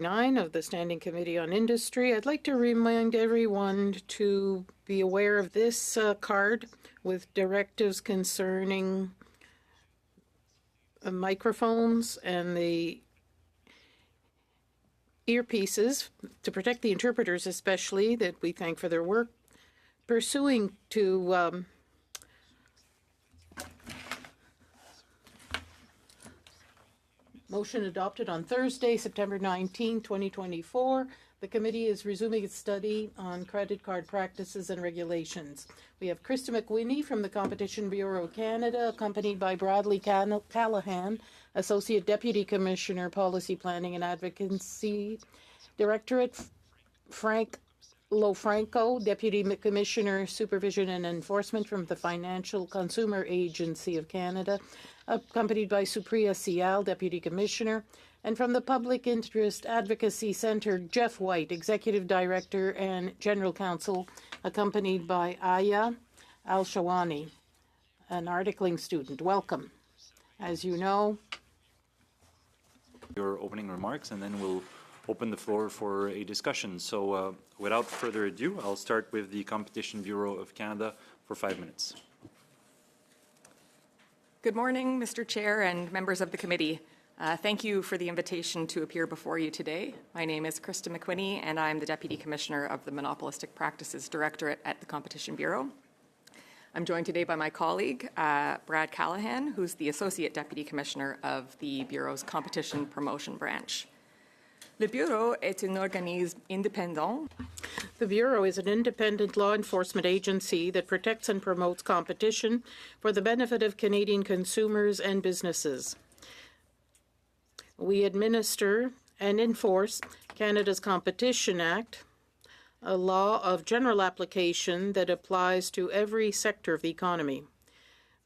49 of the Standing Committee on Industry. I'd like to remind everyone to be aware of this card with directives concerning microphones and the earpieces to protect the interpreters, especially, that we thank for their work. Pursuing to motion adopted on Thursday, September 19, 2024. The committee is resuming its study on credit card practices and regulations. We have Krista McWhinney from the Competition Bureau of Canada, accompanied by Bradley Callahan, Associate Deputy Commissioner, Policy Planning and Advocacy Directorate, Frank Lofranco, Deputy Commissioner, Supervision and Enforcement from the Financial Consumer Agency of Canada, accompanied by Supriya Sial, Deputy Commissioner, and from the Public Interest Advocacy Centre, Jeff White, Executive Director and General Counsel, accompanied by Aya Al-Shawani, an articling student. Welcome. As you know, your opening remarks, and then we'll open the floor for a discussion. So without further ado, I'll start with the Competition Bureau of Canada for 5 minutes. Good morning, Mr. Chair and members of the committee. Thank you for the invitation to appear before you today. My name is Krista McWhinney, and I'm the Deputy Commissioner of the Monopolistic Practices Directorate at the Competition Bureau. I'm joined today by my colleague, Brad Callahan, who's the Associate Deputy Commissioner of the Bureau's Competition Promotion Branch. Le Bureau est un organisme indépendant. The Bureau is an independent law enforcement agency that protects and promotes competition for the benefit of Canadian consumers and businesses. We administer and enforce Canada's Competition Act, a law of general application that applies to every sector of the economy.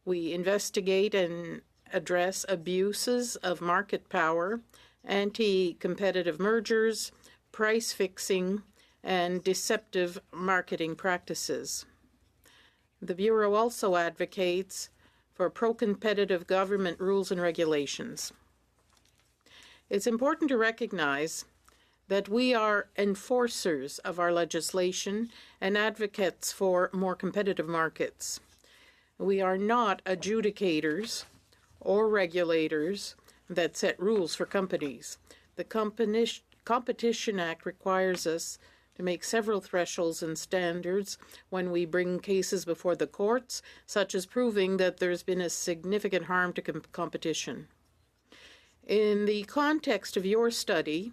We investigate and address abuses of market power, anti-competitive mergers, price fixing, and deceptive marketing practices. The Bureau also advocates for pro-competitive government rules and regulations. It's important to recognize that we are enforcers of our legislation and advocates for more competitive markets. We are not adjudicators or regulators that set rules for companies. The Competition Act requires us to make several thresholds and standards when we bring cases before the courts, such as proving that there's been a significant harm to competition. In the context of your study,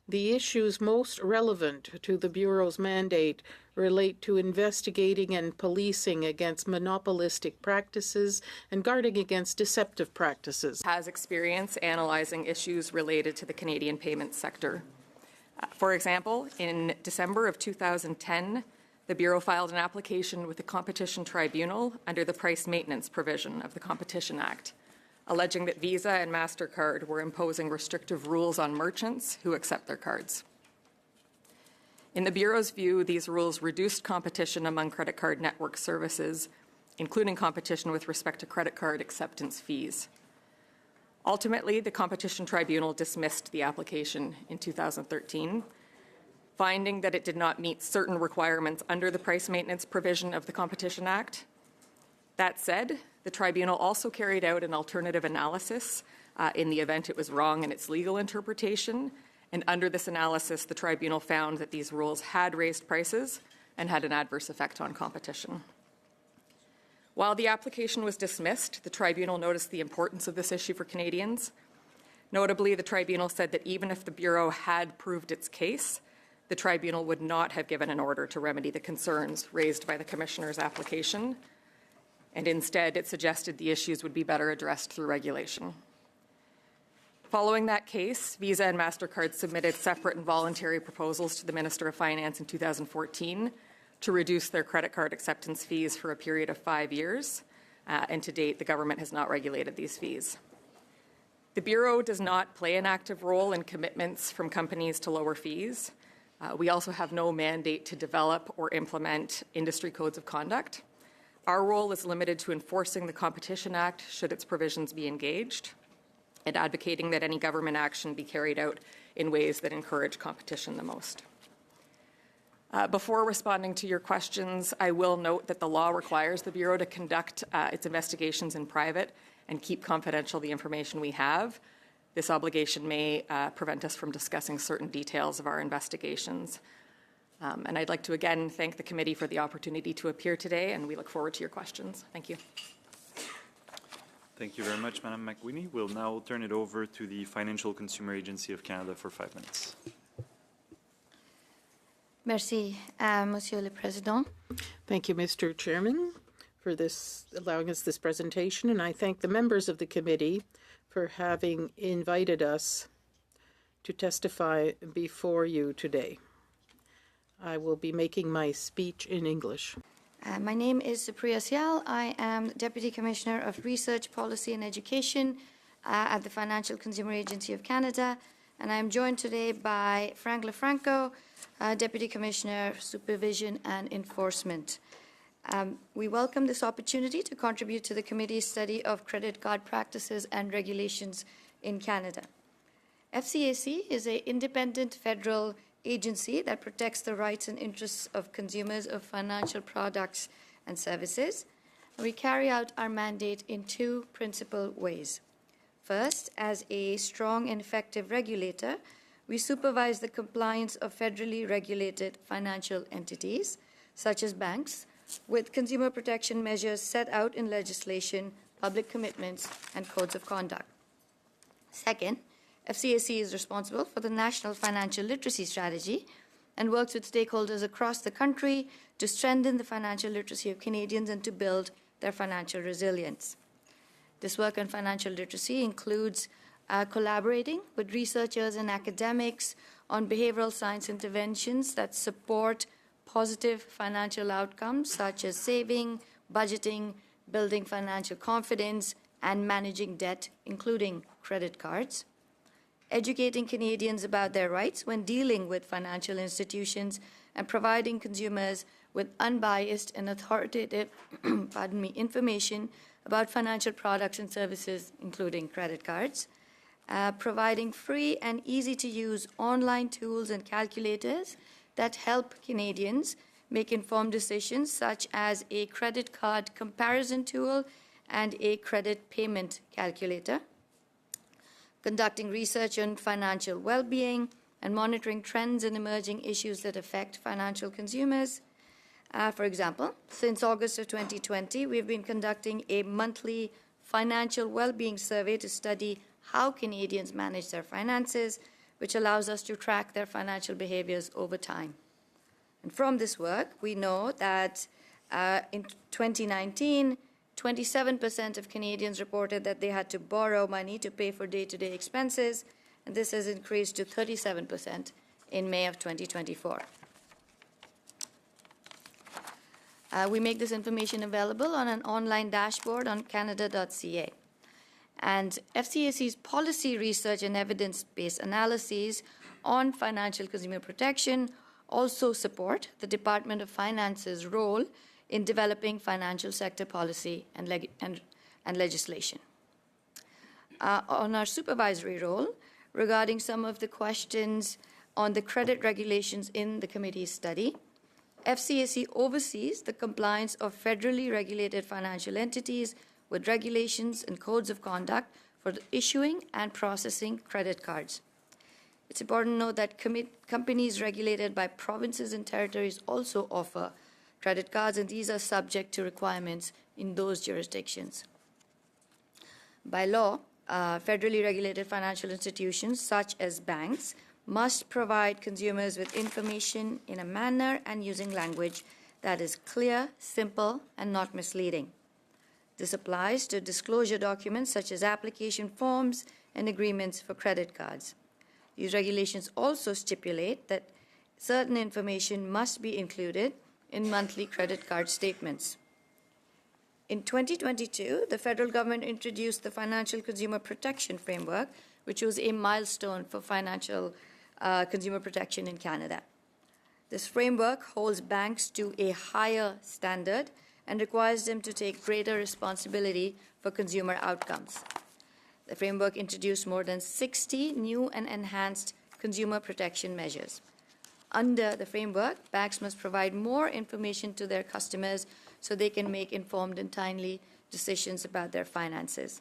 the issues most relevant to the Bureau's mandate relate to investigating and policing against monopolistic practices and guarding against deceptive practices. Has experience analyzing issues related to the Canadian payments sector. For example, in December of 2010, the Bureau filed an application with the Competition Tribunal under the price maintenance provision of the Competition Act, alleging that Visa and MasterCard were imposing restrictive rules on merchants who accept their cards. In the Bureau's view, these rules reduced competition among credit card network services, including competition with respect to credit card acceptance fees. Ultimately, the Competition Tribunal dismissed the application in 2013, finding that it did not meet certain requirements under the price maintenance provision of the Competition Act. That said, the Tribunal also carried out an alternative analysis in the event it was wrong in its legal interpretation, and under this analysis, the Tribunal found that these rules had raised prices and had an adverse effect on competition. While the application was dismissed, the Tribunal noticed the importance of this issue for Canadians. Notably, the Tribunal said that even if the Bureau had proved its case, the Tribunal would not have given an order to remedy the concerns raised by the Commissioner's application, and instead it suggested the issues would be better addressed through regulation. Following that case, Visa and MasterCard submitted separate and voluntary proposals to the Minister of Finance in 2014 to reduce their credit card acceptance fees for a period of 5 years, and to date the government has not regulated these fees. The Bureau does not play an active role in commitments from companies to lower fees. We also have no mandate to develop or implement industry codes of conduct. Our role is limited to enforcing the Competition Act should its provisions be engaged. and advocating that any government action be carried out in ways that encourage competition the most. Before responding to your questions, I will note that the law requires the Bureau to conduct its investigations in private and keep confidential the information we have. This obligation may prevent us from discussing certain details of our investigations. And I'd like to again thank the committee for the opportunity to appear today, and we look forward to your questions. Thank you. Thank you very much, Madam McWhinney. We'll now turn it over to the Financial Consumer Agency of Canada for 5 minutes. Merci, Monsieur le Président. Thank you, Mr. Chairman, for allowing us this presentation, and I thank the members of the committee for having invited us to testify before you today. I will be making my speech in English. My name is Supriya Syal. I am Deputy Commissioner of Research, Policy and Education at the Financial Consumer Agency of Canada, and I am joined today by Frank LaFranco, Deputy Commissioner, Supervision and Enforcement. We welcome this opportunity to contribute to the committee's study of credit card practices and regulations in Canada. FCAC is an independent federal agency that protects the rights and interests of consumers of financial products and services. We carry out our mandate in 2 principal ways. First, as a strong and effective regulator, we supervise the compliance of federally regulated financial entities, such as banks, with consumer protection measures set out in legislation, public commitments, and codes of conduct. Second, FCAC is responsible for the National Financial Literacy Strategy and works with stakeholders across the country to strengthen the financial literacy of Canadians and to build their financial resilience. This work on financial literacy includes collaborating with researchers and academics on behavioral science interventions that support positive financial outcomes such as saving, budgeting, building financial confidence, and managing debt, including credit cards. Educating Canadians about their rights when dealing with financial institutions and providing consumers with unbiased and authoritative information about financial products and services, including credit cards. Providing free and easy-to-use online tools and calculators that help Canadians make informed decisions, such as a credit card comparison tool and a credit payment calculator. Conducting research on financial well-being and monitoring trends and emerging issues that affect financial consumers. For example, since August of 2020, we've been conducting a monthly financial well-being survey to study how Canadians manage their finances, which allows us to track their financial behaviors over time. And from this work, we know that in 2019, 27% of Canadians reported that they had to borrow money to pay for day-to-day expenses, and this has increased to 37% in May of 2024. We make this information available on an online dashboard on canada.ca. And FCAC's policy research and evidence-based analyses on financial consumer protection also support the Department of Finance's role in developing financial sector policy and legislation. On our supervisory role, regarding some of the questions on the credit regulations in the committee's study, FCAC oversees the compliance of federally regulated financial entities with regulations and codes of conduct for the issuing and processing credit cards. It's important to note that companies regulated by provinces and territories also offer credit cards, and these are subject to requirements in those jurisdictions. By law, federally regulated financial institutions, such as banks, must provide consumers with information in a manner and using language that is clear, simple, and not misleading. This applies to disclosure documents such as application forms and agreements for credit cards. These regulations also stipulate that certain information must be included in monthly credit card statements. In 2022, the federal government introduced the Financial Consumer Protection Framework, which was a milestone for financial consumer protection in Canada. This framework holds banks to a higher standard and requires them to take greater responsibility for consumer outcomes. The framework introduced more than 60 new and enhanced consumer protection measures. Under the framework, banks must provide more information to their customers so they can make informed and timely decisions about their finances.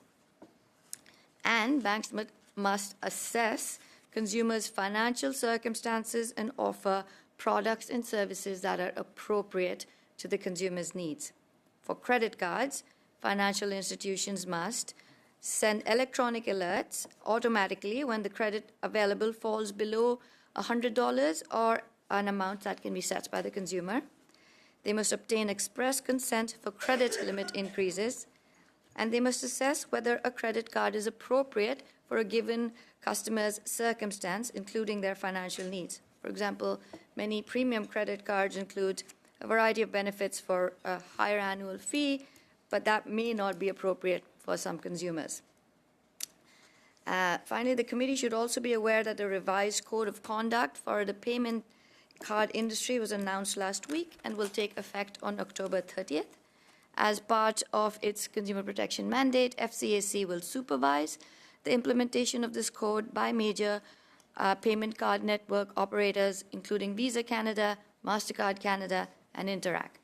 And banks must assess consumers' financial circumstances and offer products and services that are appropriate to the consumer's needs. For credit cards, financial institutions must send electronic alerts automatically when the credit available falls below $100 or an amount that can be set by the consumer. They must obtain express consent for credit limit increases, and they must assess whether a credit card is appropriate for a given customer's circumstance, including their financial needs. For example, many premium credit cards include a variety of benefits for a higher annual fee, but that may not be appropriate for some consumers. Finally, the committee should also be aware that the revised code of conduct for the payment card industry was announced last week and will take effect on October 30th. As part of its consumer protection mandate, FCAC will supervise the implementation of this code by major payment card network operators, including Visa Canada, MasterCard Canada, and Interac.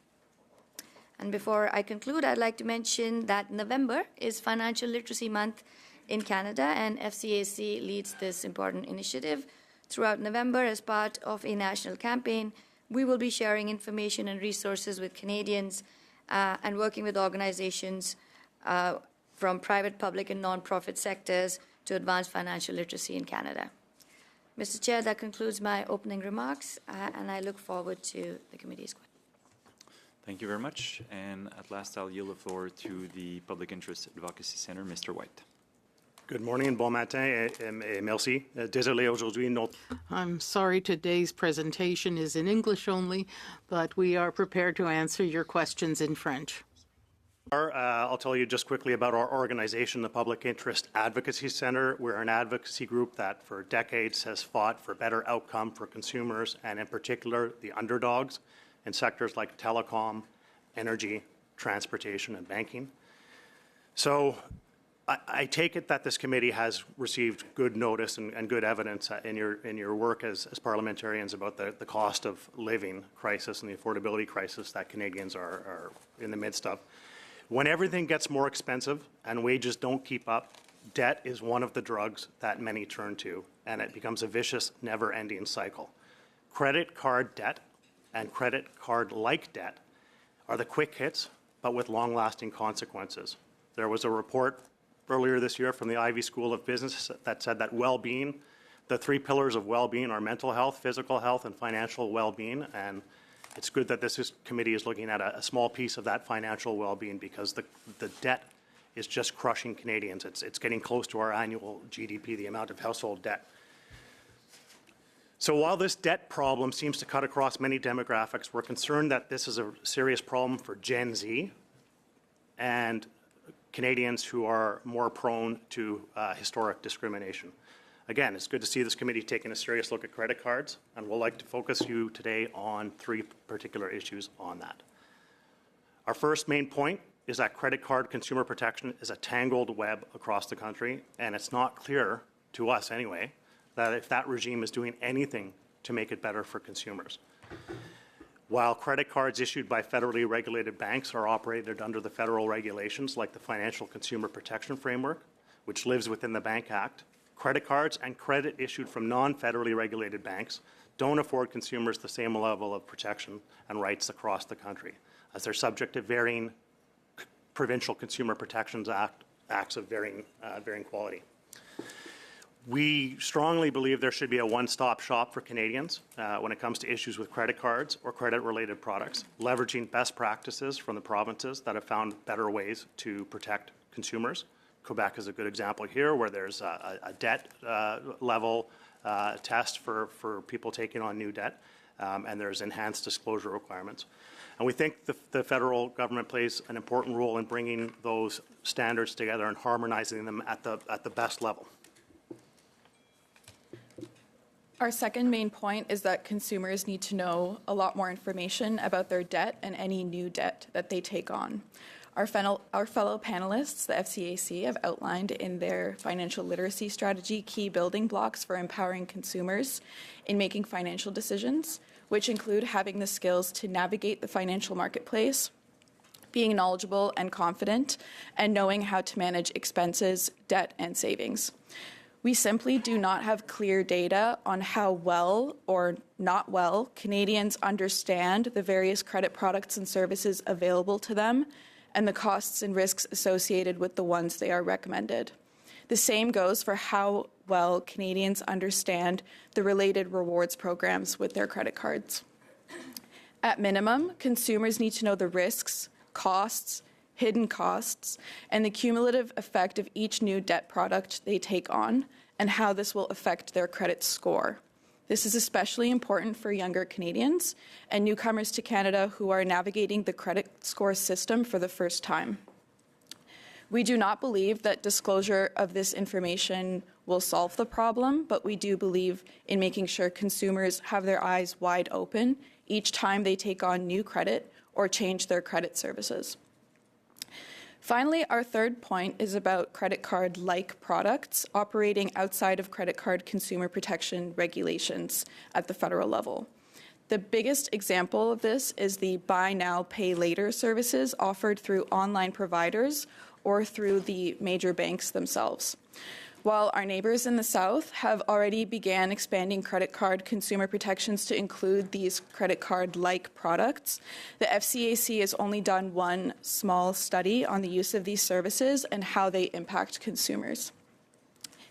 And before I conclude, I'd like to mention that November is Financial Literacy Month in Canada, and FCAC leads this important initiative. Throughout November, as part of a national campaign, we will be sharing information and resources with Canadians and working with organizations from private, public, and nonprofit sectors to advance financial literacy in Canada. Mr. Chair, that concludes my opening remarks, and I look forward to the committee's questions. Thank you very much. And at last, I'll yield the floor to the Public Interest Advocacy Center, Mr. White. Good morning, bon matin, et merci. Désolé aujourd'hui, I'm sorry today's presentation is in English only, but we are prepared to answer your questions in French. I'll tell you just quickly about our organization, the Public Interest Advocacy Center. We're an advocacy group that for decades has fought for better outcome for consumers, and in particular, the underdogs in sectors like telecom, energy, transportation, and banking. So I take it that this committee has received good notice and good evidence in your work as parliamentarians about the cost of living crisis and the affordability crisis that Canadians are in the midst of. When everything gets more expensive and wages don't keep up, debt is one of the drugs that many turn to, and it becomes a vicious, never-ending cycle. Credit card debt and credit card-like debt are the quick hits, but with long-lasting consequences. There was a report earlier this year from the Ivy School of Business that said that well-being, the three pillars of well-being are mental health, physical health, and financial well-being. And it's good that this committee is looking at a small piece of that financial well-being, because the debt is just crushing Canadians. It's getting close to our annual GDP, the amount of household debt. So while this debt problem seems to cut across many demographics, we're concerned that this is a serious problem for Gen Z and Canadians who are more prone to historic discrimination. Again, it's good to see this committee taking a serious look at credit cards, and we'll like to focus you today on three particular issues on that. Our first main point is that credit card consumer protection is a tangled web across the country, and it's not clear, to us anyway, that if that regime is doing anything to make it better for consumers. While credit cards issued by federally regulated banks are operated under the federal regulations like the Financial Consumer Protection Framework, which lives within the Bank Act, credit cards and credit issued from non-federally regulated banks don't afford consumers the same level of protection and rights across the country, as they're subject to varying provincial consumer protections acts of varying quality. We strongly believe there should be a one-stop shop for Canadians when it comes to issues with credit cards or credit-related products, leveraging best practices from the provinces that have found better ways to protect consumers. Quebec is a good example here, where there's a debt level test for people taking on new debt, and there's enhanced disclosure requirements. And we think the federal government plays an important role in bringing those standards together and harmonizing them at the best level. Our second main point is that consumers need to know a lot more information about their debt and any new debt that they take on. Our fellow panelists, the FCAC, have outlined in their financial literacy strategy key building blocks for empowering consumers in making financial decisions, which include having the skills to navigate the financial marketplace, being knowledgeable and confident, and knowing how to manage expenses, debt, and savings. We simply do not have clear data on how well or not well Canadians understand the various credit products and services available to them and the costs and risks associated with the ones they are recommended. The same goes for how well Canadians understand the related rewards programs with their credit cards. At minimum, consumers need to know the risks, costs, hidden costs, and the cumulative effect of each new debt product they take on, and how this will affect their credit score. This is especially important for younger Canadians and newcomers to Canada who are navigating the credit score system for the first time. We do not believe that disclosure of this information will solve the problem, but we do believe in making sure consumers have their eyes wide open each time they take on new credit or change their credit services. Finally, our third point is about credit card-like products operating outside of credit card consumer protection regulations at the federal level. The biggest example of this is the buy now, pay later services offered through online providers or through the major banks themselves. While our neighbours in the south have already began expanding credit card consumer protections to include these credit card-like products, the FCAC has only done one small study on the use of these services and how they impact consumers.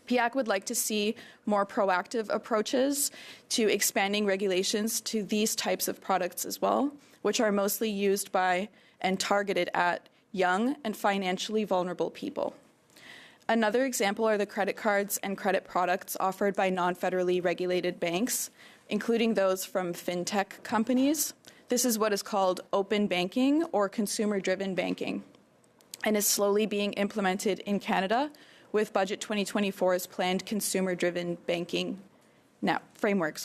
PIAC would like to see more proactive approaches to expanding regulations to these types of products as well, which are mostly used by and targeted at young and financially vulnerable people. Another example are the credit cards and credit products offered by non-federally regulated banks, including those from fintech companies. This is what is called open banking or consumer-driven banking, and is slowly being implemented in Canada with Budget 2024's planned consumer-driven banking framework.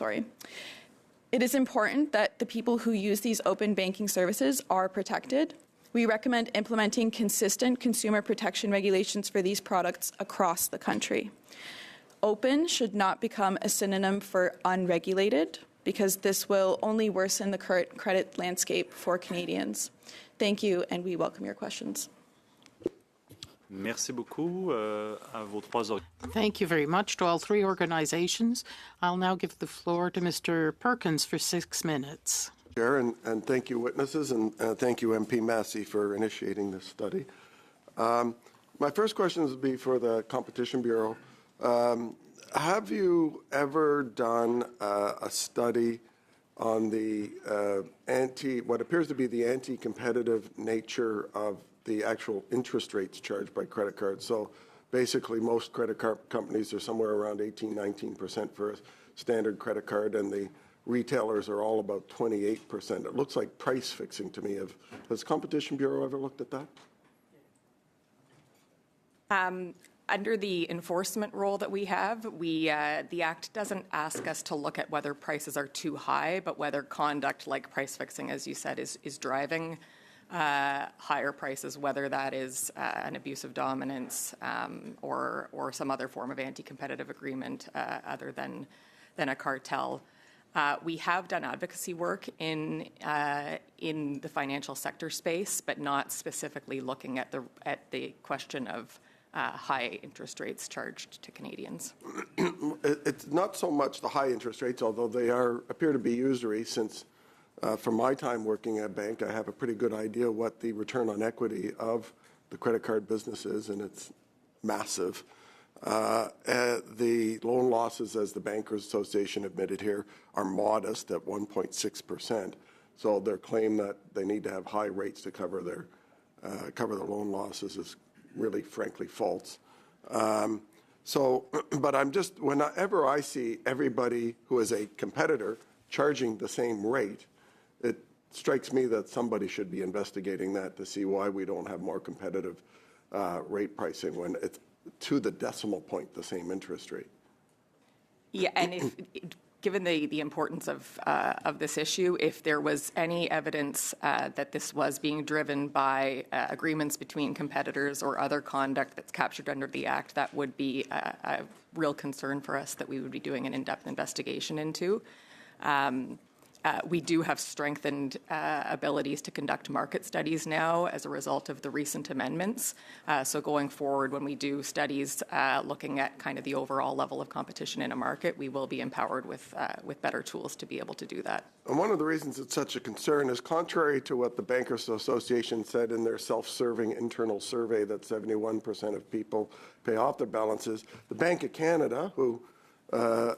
It is important that the people who use these open banking services are protected. We recommend implementing consistent consumer protection regulations for these products across the country. Open should not become a synonym for unregulated, because this will only worsen the current credit landscape for Canadians. Thank you, and we welcome your questions. Merci beaucoup à vos trois. Thank you very much to all three organizations. I'll now give the floor to Mr. Perkins for 6 minutes. Chair, and thank you, witnesses, and thank you, MP Massey, for initiating this study. My first question would be for the Competition Bureau. Have you ever done a study on the what appears to be the anti-competitive nature of the actual interest rates charged by credit cards? So basically, most credit card companies are somewhere around 18-19% for a standard credit card, and the retailers are all about 28%. It looks like price fixing to me. Has Competition Bureau ever looked at that? Under the enforcement role that we have, the Act doesn't ask us to look at whether prices are too high, but whether conduct like price fixing, as you said, is driving higher prices, whether that is an abuse of dominance or some other form of anti-competitive agreement other than a cartel. We have done advocacy work in the financial sector space, but not specifically looking at the question of high interest rates charged to Canadians. It's not so much the high interest rates, although they appear to be usury, since from my time working at a bank, I have a pretty good idea what the return on equity of the credit card business is, and it's massive. The loan losses, as the Bankers Association admitted here, are modest at 1.6%. So their claim that they need to have high rates to cover their loan losses is really, frankly, false. But I'm just, whenever I see everybody who is a competitor charging the same rate, it strikes me that somebody should be investigating that to see why we don't have more competitive rate pricing when it's to the decimal point the same interest rate. Yeah, and given the importance of this issue, if there was any evidence that this was being driven by agreements between competitors or other conduct that's captured under the Act, that would be a real concern for us that we would be doing an in-depth investigation into. We do have strengthened abilities to conduct market studies now as a result of the recent amendments. So going forward, when we do studies looking at kind of the overall level of competition in a market, we will be empowered with better tools to be able to do that. And one of the reasons it's such a concern is contrary to what the Bankers Association said in their self-serving internal survey that 71% of people pay off their balances, the Bank of Canada, who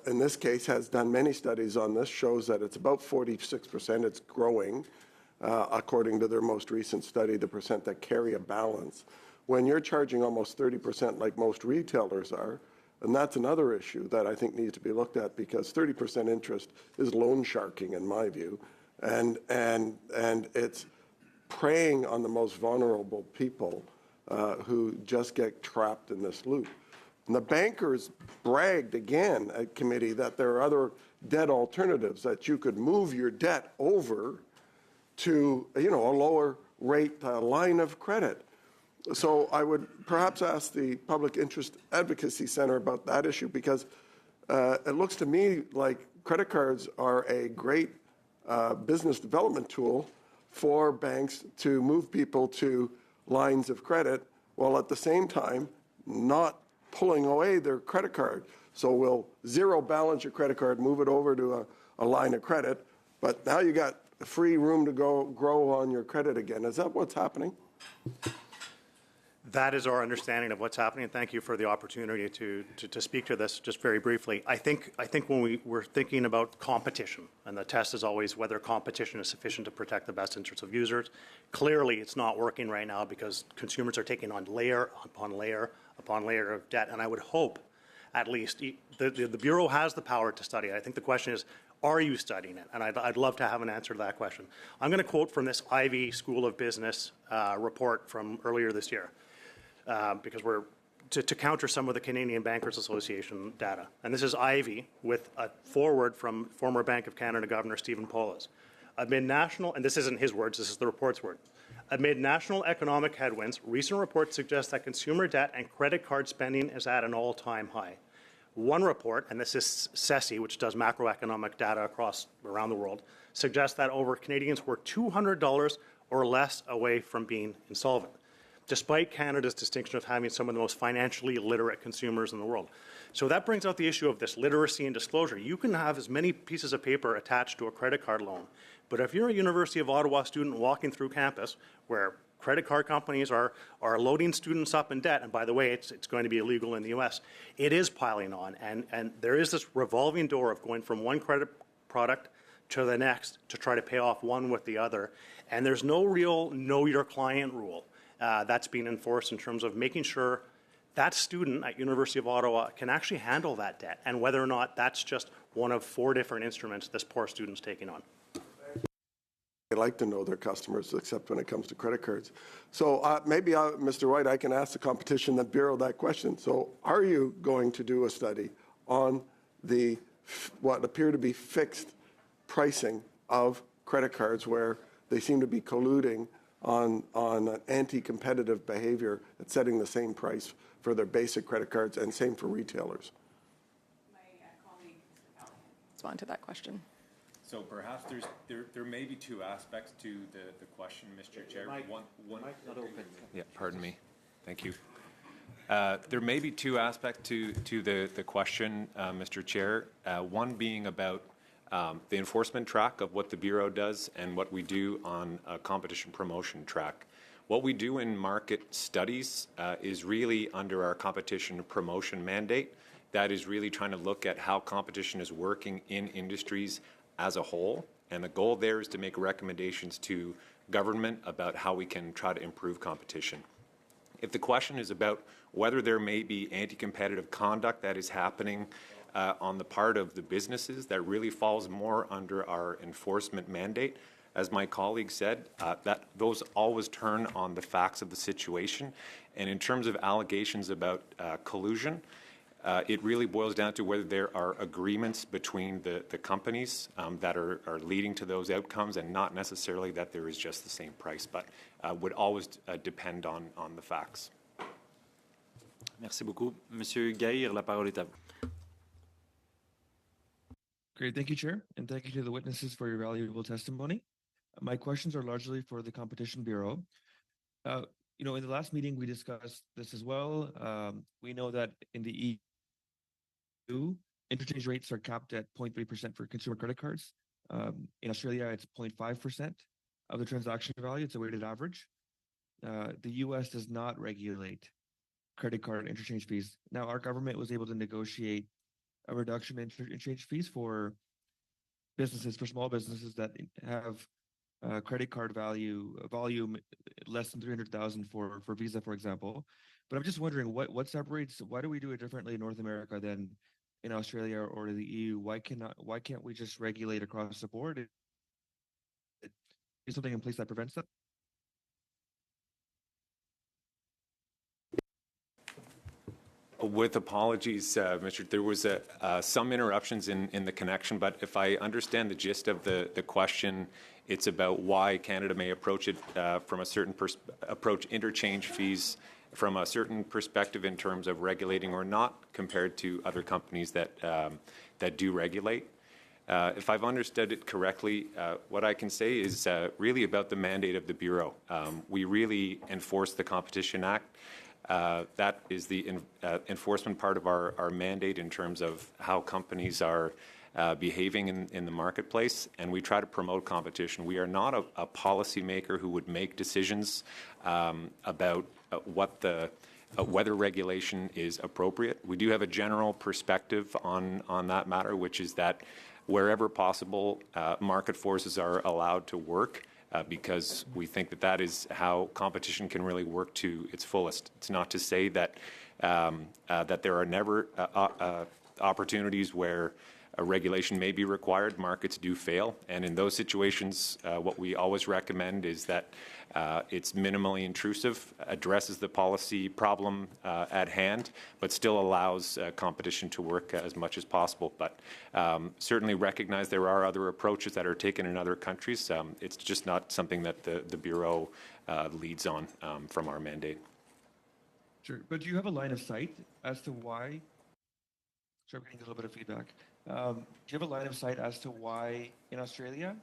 in this case has done many studies on this, shows that it's about 46%. It's growing, according to their most recent study, the percent that carry a balance. When you're charging almost 30% like most retailers are, and that's another issue that I think needs to be looked at, because 30% interest is loan sharking in my view, and it's preying on the most vulnerable people who just get trapped in this loop. And the bankers bragged again at committee that there are other debt alternatives, that you could move your debt over to, a lower rate line of credit. So I would perhaps ask the Public Interest Advocacy Center about that issue, because it looks to me like credit cards are a great business development tool for banks to move people to lines of credit, while at the same time not pulling away their credit card. So we'll zero balance your credit card, move it over to a line of credit, but now you got free room to grow on your credit again. Is that what's happening? That is our understanding of what's happening, and thank you for the opportunity to speak to this just very briefly. I think when we're thinking about competition, and the test is always whether competition is sufficient to protect the best interests of users, clearly it's not working right now because consumers are taking on layer upon layer upon layer of debt, and I would hope at least the Bureau has the power to study it. I think the question is, are you studying it? And I'd love to have an answer to that question. I'm going to quote from this Ivy School of Business report from earlier this year. Because we're to counter some of the Canadian Bankers Association data. And this is Ivy with a forward from former Bank of Canada Governor Stephen Poloz. Amid national, and this isn't his words, this is the report's word. Amid national economic headwinds, recent reports suggest that consumer debt and credit card spending is at an all-time high. One report, and this is CESI, which does macroeconomic data around the world, suggests that over Canadians were $200 or less away from being insolvent, despite Canada's distinction of having some of the most financially literate consumers in the world. So that brings out the issue of this literacy and disclosure. You can have as many pieces of paper attached to a credit card loan, but if you're a University of Ottawa student walking through campus where credit card companies are loading students up in debt, and by the way, it's going to be illegal in the US, it is piling on, and there is this revolving door of going from one credit product to the next to try to pay off one with the other, and there's no real know your client rule that's being enforced in terms of making sure that student at University of Ottawa can actually handle that debt, and whether or not that's just one of 4 different instruments this poor student's taking on. They like to know their customers, except when it comes to credit cards. So maybe, Mr. White, I can ask the Competition Bureau that question. So are you going to do a study on the what appear to be fixed pricing of credit cards where they seem to be colluding on an anti-competitive behavior at setting the same price for their basic credit cards, and same for retailers? My colleague, Mr. Callahan, respond to that question. So perhaps there may be 2 aspects to the question, Mr. Chair. Yeah, pardon me. Thank you. There may be 2 aspects to the question, Mr. Chair. One being about the enforcement track of what the Bureau does and what we do on a competition promotion track. What we do in market studies is really under our competition promotion mandate. That is really trying to look at how competition is working in industries as a whole. And the goal there is to make recommendations to government about how we can try to improve competition. If the question is about whether there may be anti-competitive conduct that is happening on the part of the businesses, that really falls more under our enforcement mandate. As my colleague said, that those always turn on the facts of the situation. And in terms of allegations about collusion, It really boils down to whether there are agreements between the companies that are leading to those outcomes, and not necessarily that there is just the same price, but would always depend on the facts. Merci beaucoup. Monsieur Gaillard, la parole est à vous. Great. Thank you, Chair, and thank you to the witnesses for your valuable testimony. My questions are largely for the Competition Bureau. In the last meeting, we discussed this as well. We know that in the EU, interchange rates are capped at 0.3% for consumer credit cards. In Australia, it's 0.5% of the transaction value. It's a weighted average. The US does not regulate credit card interchange fees. Now, our government was able to negotiate a reduction in interchange fees for small businesses that have credit card volume less than 300,000 for Visa, for example. But I'm just wondering what separates. Why do we do it differently in North America than in Australia or the EU? Why can't we just regulate across the board? Is something in place that prevents that? With apologies, Mr. There was some interruptions in the connection, but if I understand the gist of the question, it's about why Canada may approach it from a certain approach interchange fees from a certain perspective in terms of regulating or not compared to other companies that do regulate. If I've understood it correctly, what I can say is really about the mandate of the Bureau. We really enforce the Competition Act. That is the enforcement part of our mandate in terms of how companies are behaving in the marketplace, and we try to promote competition. We are not a policymaker who would make decisions about whether regulation is appropriate. We do have a general perspective on that matter, which is that wherever possible, market forces are allowed to work. Because we think that is how competition can really work to its fullest. It's not to say that there are never opportunities where a regulation may be required. Markets do fail, and in those situations, what we always recommend is that it's minimally intrusive, addresses the policy problem at hand, but still allows competition to work as much as possible. But certainly recognize there are other approaches that are taken in other countries. It's just not something that the Bureau leads on from our mandate. Sure, but do you have a line of sight as to why? Sorry, I'm getting a little bit of feedback. Do you have a line of sight as to why in Australia?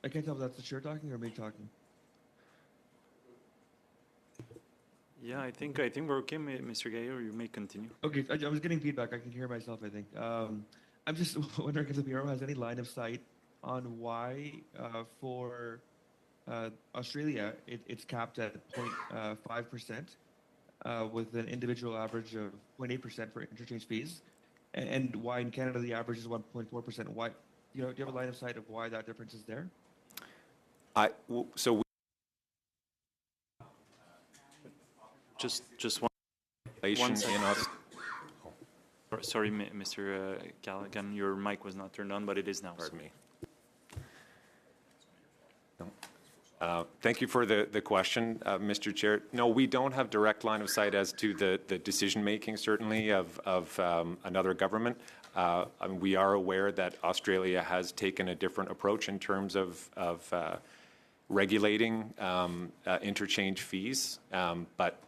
I can't tell if that's the chair talking or me talking. Yeah, I think we're okay, Mr. Gaillard. You may continue. Okay, I was getting feedback. I can hear myself, I think. I'm just wondering if the Bureau has any line of sight on why for Australia it's capped at 0.5%. With an individual average of 0.8% for interchange fees, and why in Canada the average is 1.4%. Why? Do you have a line of sight of why that difference is there? Just one second. Sorry, Mr. Callaghan, your mic was not turned on, but it is now. Pardon me. Thank you for the question, Mr. Chair. No, we don't have direct line of sight as to the decision-making, certainly, of another government. We are aware that Australia has taken a different approach in terms of regulating interchange fees, but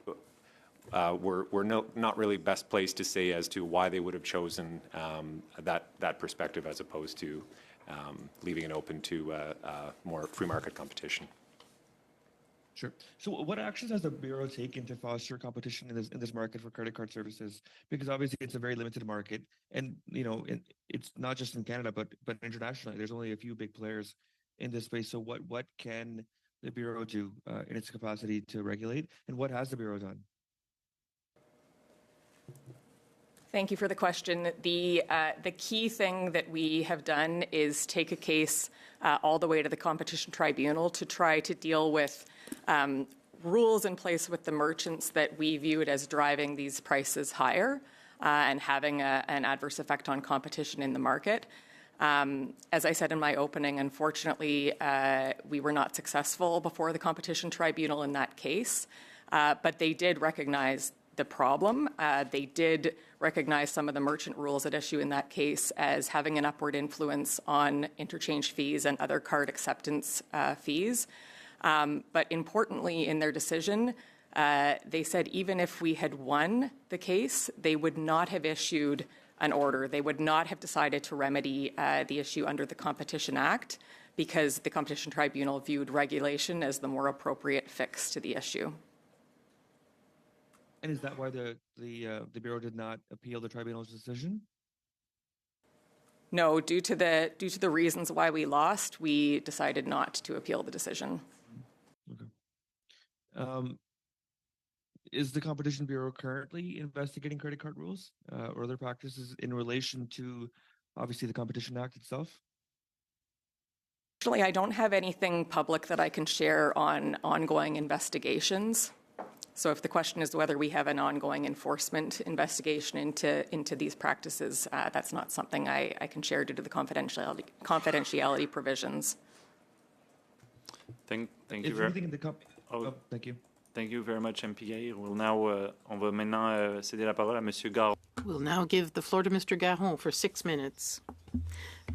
we're not really best placed to say as to why they would have chosen that perspective as opposed to leaving it open to more free market competition. Sure. So what actions has the Bureau taken to foster competition in this market for credit card services? Because obviously it's a very limited market, and it's not just in Canada, but internationally. There's only a few big players in this space. So what can the Bureau do in its capacity to regulate, and what has the Bureau done? Thank you for the question. The key thing that we have done is take a case all the way to the Competition Tribunal to try to deal with rules in place with the merchants that we viewed as driving these prices higher and having an adverse effect on competition in the market. As I said in my opening, unfortunately, we were not successful before the Competition Tribunal in that case, but they did recognize the problem. They did recognize some of the merchant rules at issue in that case as having an upward influence on interchange fees and other card acceptance fees. But importantly, in their decision, they said even if we had won the case, they would not have issued an order. They would not have decided to remedy the issue under the Competition Act because the Competition Tribunal viewed regulation as the more appropriate fix to the issue. And is that why the Bureau did not appeal the tribunal's decision? No, due to the reasons why we lost, we decided not to appeal the decision. Okay. Is the Competition Bureau currently investigating credit card rules or other practices in relation to, obviously, the Competition Act itself? Actually, I don't have anything public that I can share on ongoing investigations. So if the question is whether we have an ongoing enforcement investigation into these practices, that's not something I can share due to the confidentiality provisions. Thank you very much. Thank you. Thank you very much, MPA. On va maintenant céder la parole à Monsieur Garon. We'll now give the floor to Mr. Garon for 6 minutes.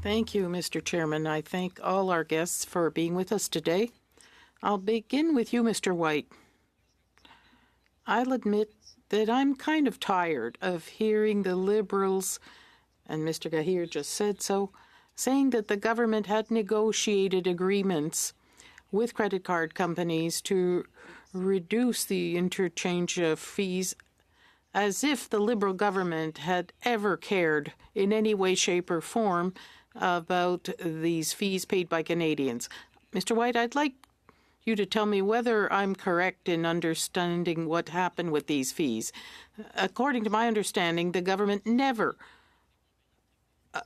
Thank you, Mr. Chairman. I thank all our guests for being with us today. I'll begin with you, Mr. White. I'll admit that I'm kind of tired of hearing the Liberals, and Mr. Gahir just said so, saying that the government had negotiated agreements with credit card companies to reduce the interchange of fees, as if the Liberal government had ever cared in any way, shape, or form about these fees paid by Canadians. Mr. White, I'd like you to tell me whether I'm correct in understanding what happened with these fees. According to my understanding, the government never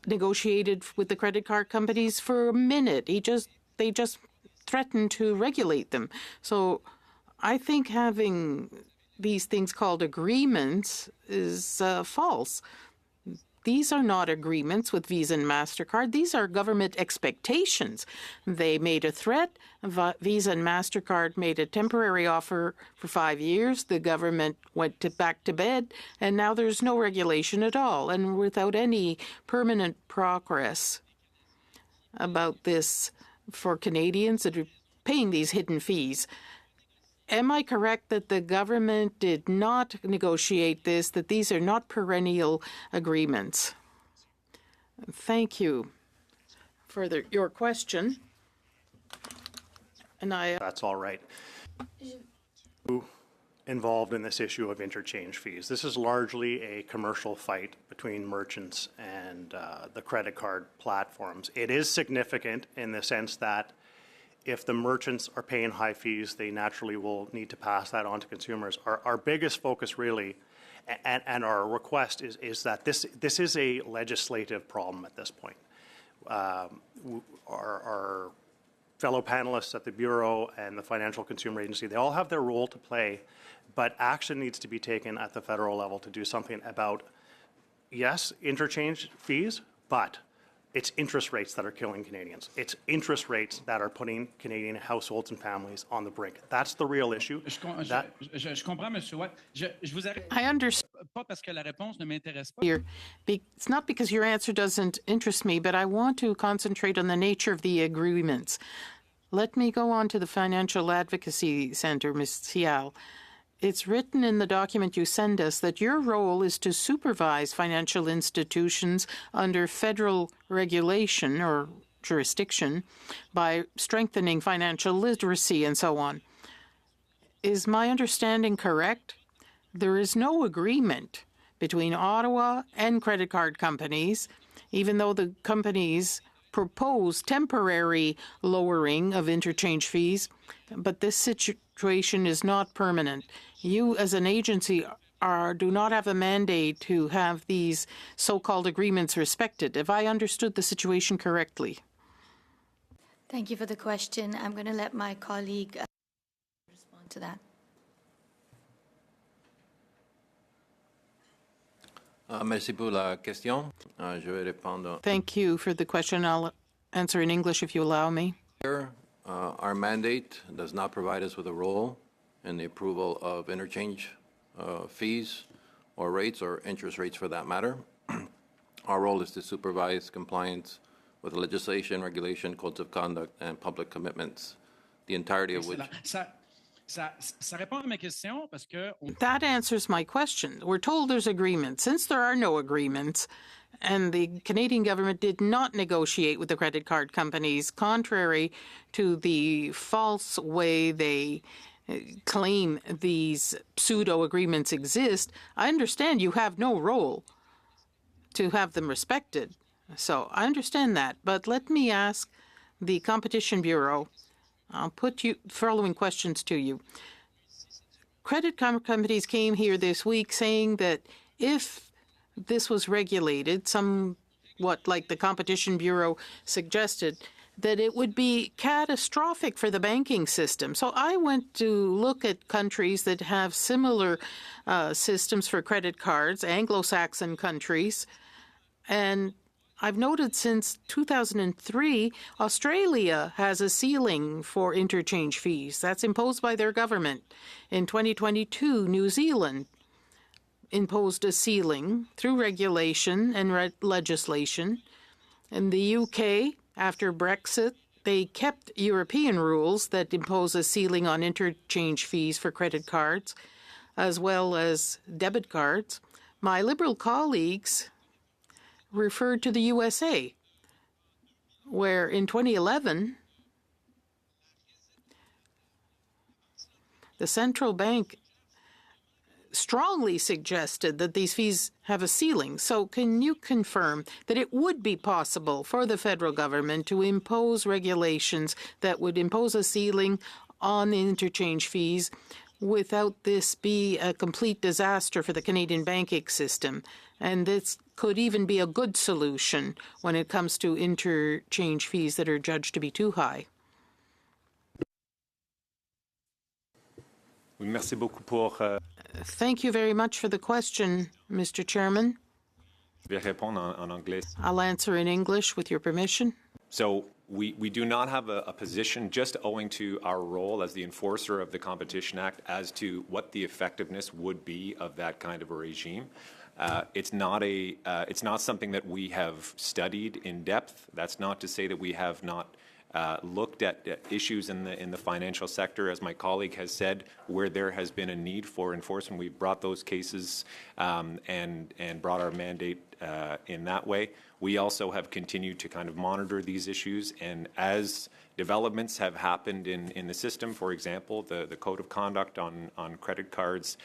negotiated with the credit card companies for a minute. They just threatened to regulate them. So I think having these things called agreements is false. These are not agreements with Visa and MasterCard. These are government expectations. They made a threat. Visa and MasterCard made a temporary offer for 5 years. The government went back to bed, and now there's no regulation at all, and without any permanent progress about this for Canadians that are paying these hidden fees. Am I correct that the government did not negotiate this, that these are not perennial agreements? Thank you for your question. And That's all right. Involved in this issue of interchange fees. This is largely a commercial fight between merchants and the credit card platforms. It is significant in the sense that if the merchants are paying high fees, they naturally will need to pass that on to consumers. Our biggest focus really, and our request is that this is a legislative problem at this point. Our fellow panelists at the Bureau and the Financial Consumer Agency, they all have their role to play, but action needs to be taken at the federal level to do something about, yes, interchange fees, but it's interest rates that are killing Canadians. It's interest rates that are putting Canadian households and families on the brink. That's the real issue. Je comprends, Monsieur Watt. Je vous arrête. I understand. Pas parce que la réponse ne m'intéresse pas. It's not because your answer doesn't interest me, but I want to concentrate on the nature of the agreements. Let me go on to the Financial Advocacy Center, Ms. Sial. It's written in the document you send us that your role is to supervise financial institutions under federal regulation or jurisdiction by strengthening financial literacy and so on. Is my understanding correct? There is no agreement between Ottawa and credit card companies, even though the companies propose temporary lowering of interchange fees, but this situation is not permanent. You, as an agency, do not have a mandate to have these so-called agreements respected. Have I understood the situation correctly? Thank you for the question. I'm going to let my colleague respond to that. Merci pour la question. Je vais répondre. Thank you for the question. I'll answer in English if you allow me. Our mandate does not provide us with a role in the approval of interchange fees or rates or interest rates for that matter. Our role is to supervise compliance with legislation, regulation, codes of conduct, and public commitments, the entirety of which... Ça répond à ma question parce que... That answers my question. We're told there's agreements. Since there are no agreements, and the Canadian government did not negotiate with the credit card companies, contrary to the false way they claim these pseudo-agreements exist, I understand you have no role to have them respected. So I understand that. But let me ask the Competition Bureau. I'll put you following questions to you. Credit companies came here this week saying that if this was regulated, somewhat like the Competition Bureau suggested, that it would be catastrophic for the banking system. So I went to look at countries that have similar systems for credit cards, Anglo-Saxon countries, and I've noted since 2003, Australia has a ceiling for interchange fees. That's imposed by their government. In 2022, New Zealand imposed a ceiling through regulation and legislation. In the UK, after Brexit, they kept European rules that impose a ceiling on interchange fees for credit cards, as well as debit cards. My Liberal colleagues referred to the USA, where in 2011, the central bank strongly suggested that these fees have a ceiling. So can you confirm that it would be possible for the federal government to impose regulations that would impose a ceiling on the interchange fees without this be a complete disaster for the Canadian banking system? And this could even be a good solution when it comes to interchange fees that are judged to be too high. Merci beaucoup pour... Thank you very much for the question, Mr. Chairman. Je vais répondre en anglais. I'll answer in English with your permission. So we do not have a position just owing to our role as the enforcer of the Competition Act as to what the effectiveness would be of that kind of a regime. It's not something that we have studied in depth. That's not to say that we have not looked at issues in the financial sector, as my colleague has said, where there has been a need for enforcement. We've brought those cases and brought our mandate in that way. We also have continued to kind of monitor these issues, and as developments have happened in the system, for example, the code of conduct on credit cards,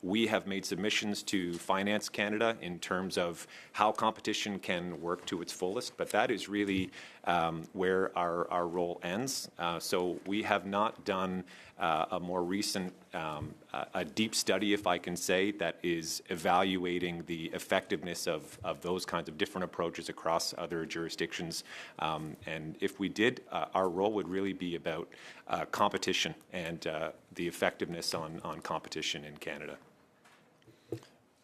we have made submissions to Finance Canada in terms of how competition can work to its fullest, but that is really where our role ends. So we have not done a more recent, a deep study, if I can say, that is evaluating the effectiveness of those kinds of different approaches across other jurisdictions. And if we did, our role would really be about competition and the effectiveness on competition in Canada.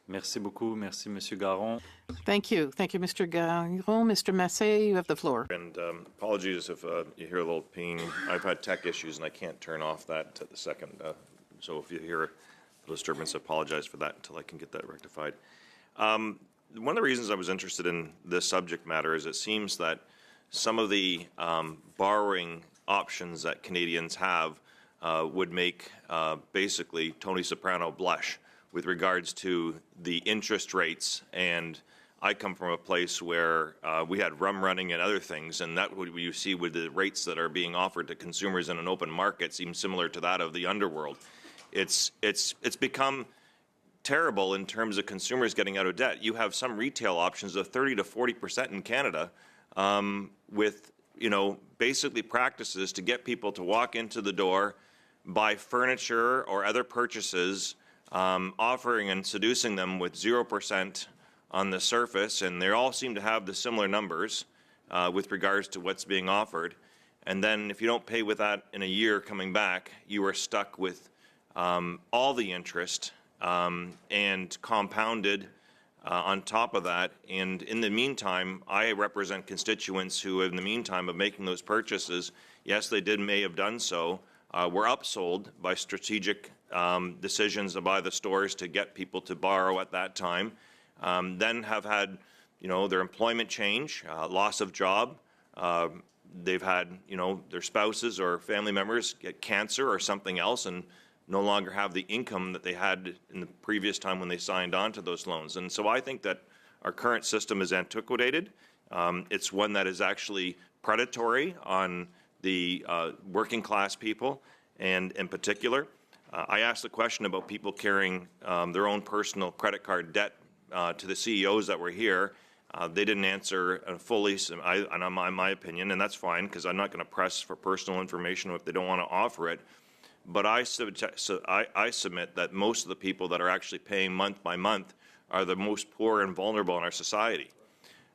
Merci beaucoup. Merci, Monsieur Garon. Thank you. Thank you, Mr. Garon. Mr. Massé, you have the floor. And apologies if you hear a little ping. I've had tech issues and I can't turn off that at the second. So if you hear a disturbance, I apologize for that until I can get that rectified. One of the reasons I was interested in this subject matter is it seems that some of the borrowing options that Canadians have would make basically Tony Soprano blush with regards to the interest rates. And I come from a place where we had rum running and other things, and that what you see with the rates that are being offered to consumers in an open market seems similar to that of the underworld. It's become terrible in terms of consumers getting out of debt. You have some retail options of 30 to 40% in Canada with, basically practices to get people to walk into the door, buy furniture or other purchases, offering and seducing them with 0% on the surface, and they all seem to have the similar numbers with regards to what's being offered. And then if you don't pay with that in a year coming back, you are stuck with all the interest and compounded on top of that. And in the meantime, I represent constituents who, in the meantime of making those purchases, yes, they may have done so were upsold by strategic decisions by the stores to get people to borrow at that time, then have had, their employment change, loss of job. They've had, their spouses or family members get cancer or something else and no longer have the income that they had in the previous time when they signed on to those loans. And so I think that our current system is antiquated. It's one that is actually predatory on the working class people, and in particular, I asked the question about people carrying their own personal credit card debt to the CEOs that were here. They didn't answer fully, in my opinion, and that's fine because I'm not going to press for personal information if they don't want to offer it. But I submit that most of the people that are actually paying month by month are the most poor and vulnerable in our society.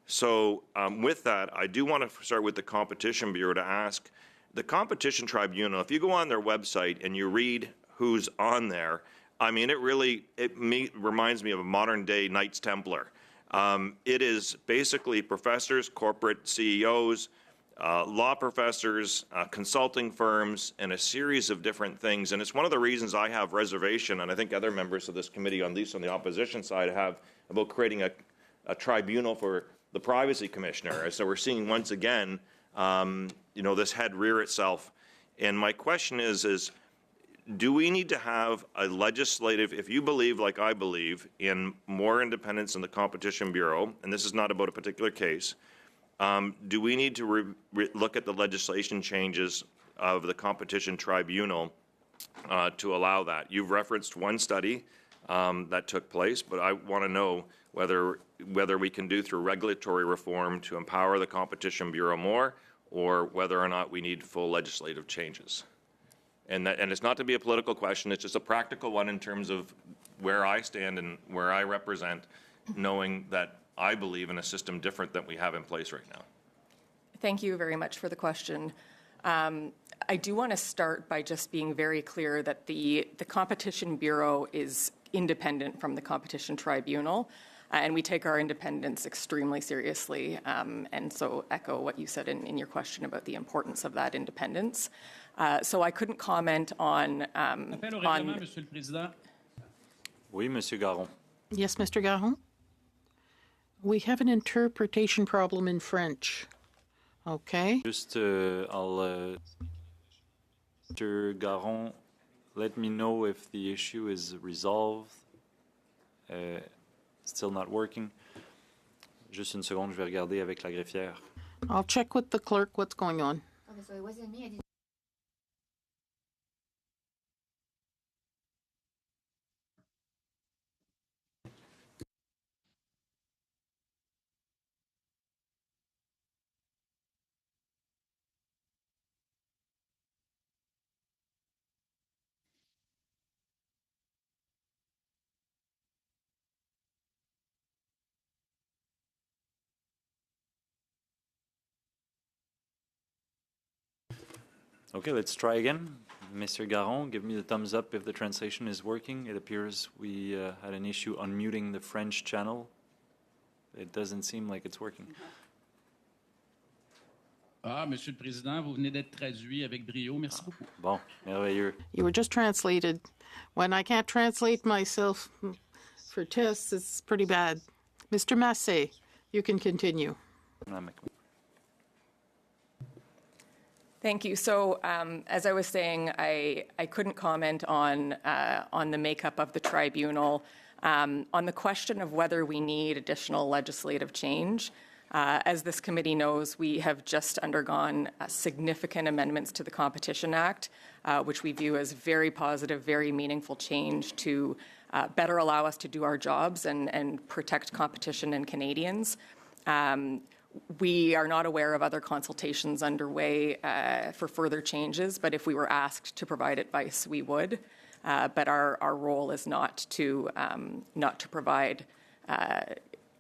So with that, I do want to start with the Competition Bureau to ask, the Competition Tribunal, if you go on their website and you read who's on there, I mean, it reminds me of a modern-day Knights Templar. It is basically professors, corporate CEOs, law professors, consulting firms, and a series of different things. And it's one of the reasons I have reservation, and I think other members of this committee, at least on the opposition side, have about creating a tribunal for the Privacy Commissioner. So we're seeing once again, this head rear itself. And my question is do we need to have a legislative, if you believe, like I believe, in more independence in the Competition Bureau, and this is not about a particular case, do we need to look at the legislation changes of the Competition Tribunal to allow that? You've referenced one study that took place, but I want to know whether we can do through regulatory reform to empower the Competition Bureau more, or whether or not we need full legislative changes. And it's not to be a political question, it's just a practical one in terms of where I stand and where I represent, knowing that I believe in a system different than we have in place right now. Thank you very much for the question. I do want to start by just being very clear that the Competition Bureau is independent from the Competition Tribunal, and we take our independence extremely seriously, and so echo what you said in your question about the importance of that independence. So I couldn't comment on... Appel au règlement, Monsieur le Président. Oui, Monsieur Garon. Yes, Mr. Garon? We have an interpretation problem in French. Okay. Just, Mr. Garon, let me know if the issue is resolved. Still not working. Juste une seconde, je vais regarder avec la greffière. I'll check with the clerk what's going on. Okay, so it wasn't me. Okay, let's try again. Mr. Garon, give me the thumbs up if the translation is working. It appears we had an issue unmuting the French channel. It doesn't seem like it's working. Ah, Monsieur le Président, vous venez d'être traduit avec brio. Merci beaucoup. Bon, merveilleux. You were just translated. When I can't translate myself for tests, it's pretty bad. Mr. Massé, you can continue. Thank you. So, as I was saying, I couldn't comment on the makeup of the tribunal. On the question of whether we need additional legislative change, as this committee knows, we have just undergone significant amendments to the Competition Act, which we view as very positive, very meaningful change to better allow us to do our jobs and protect competition and Canadians. We are not aware of other consultations underway for further changes, but if we were asked to provide advice, we would. But our role is not to provide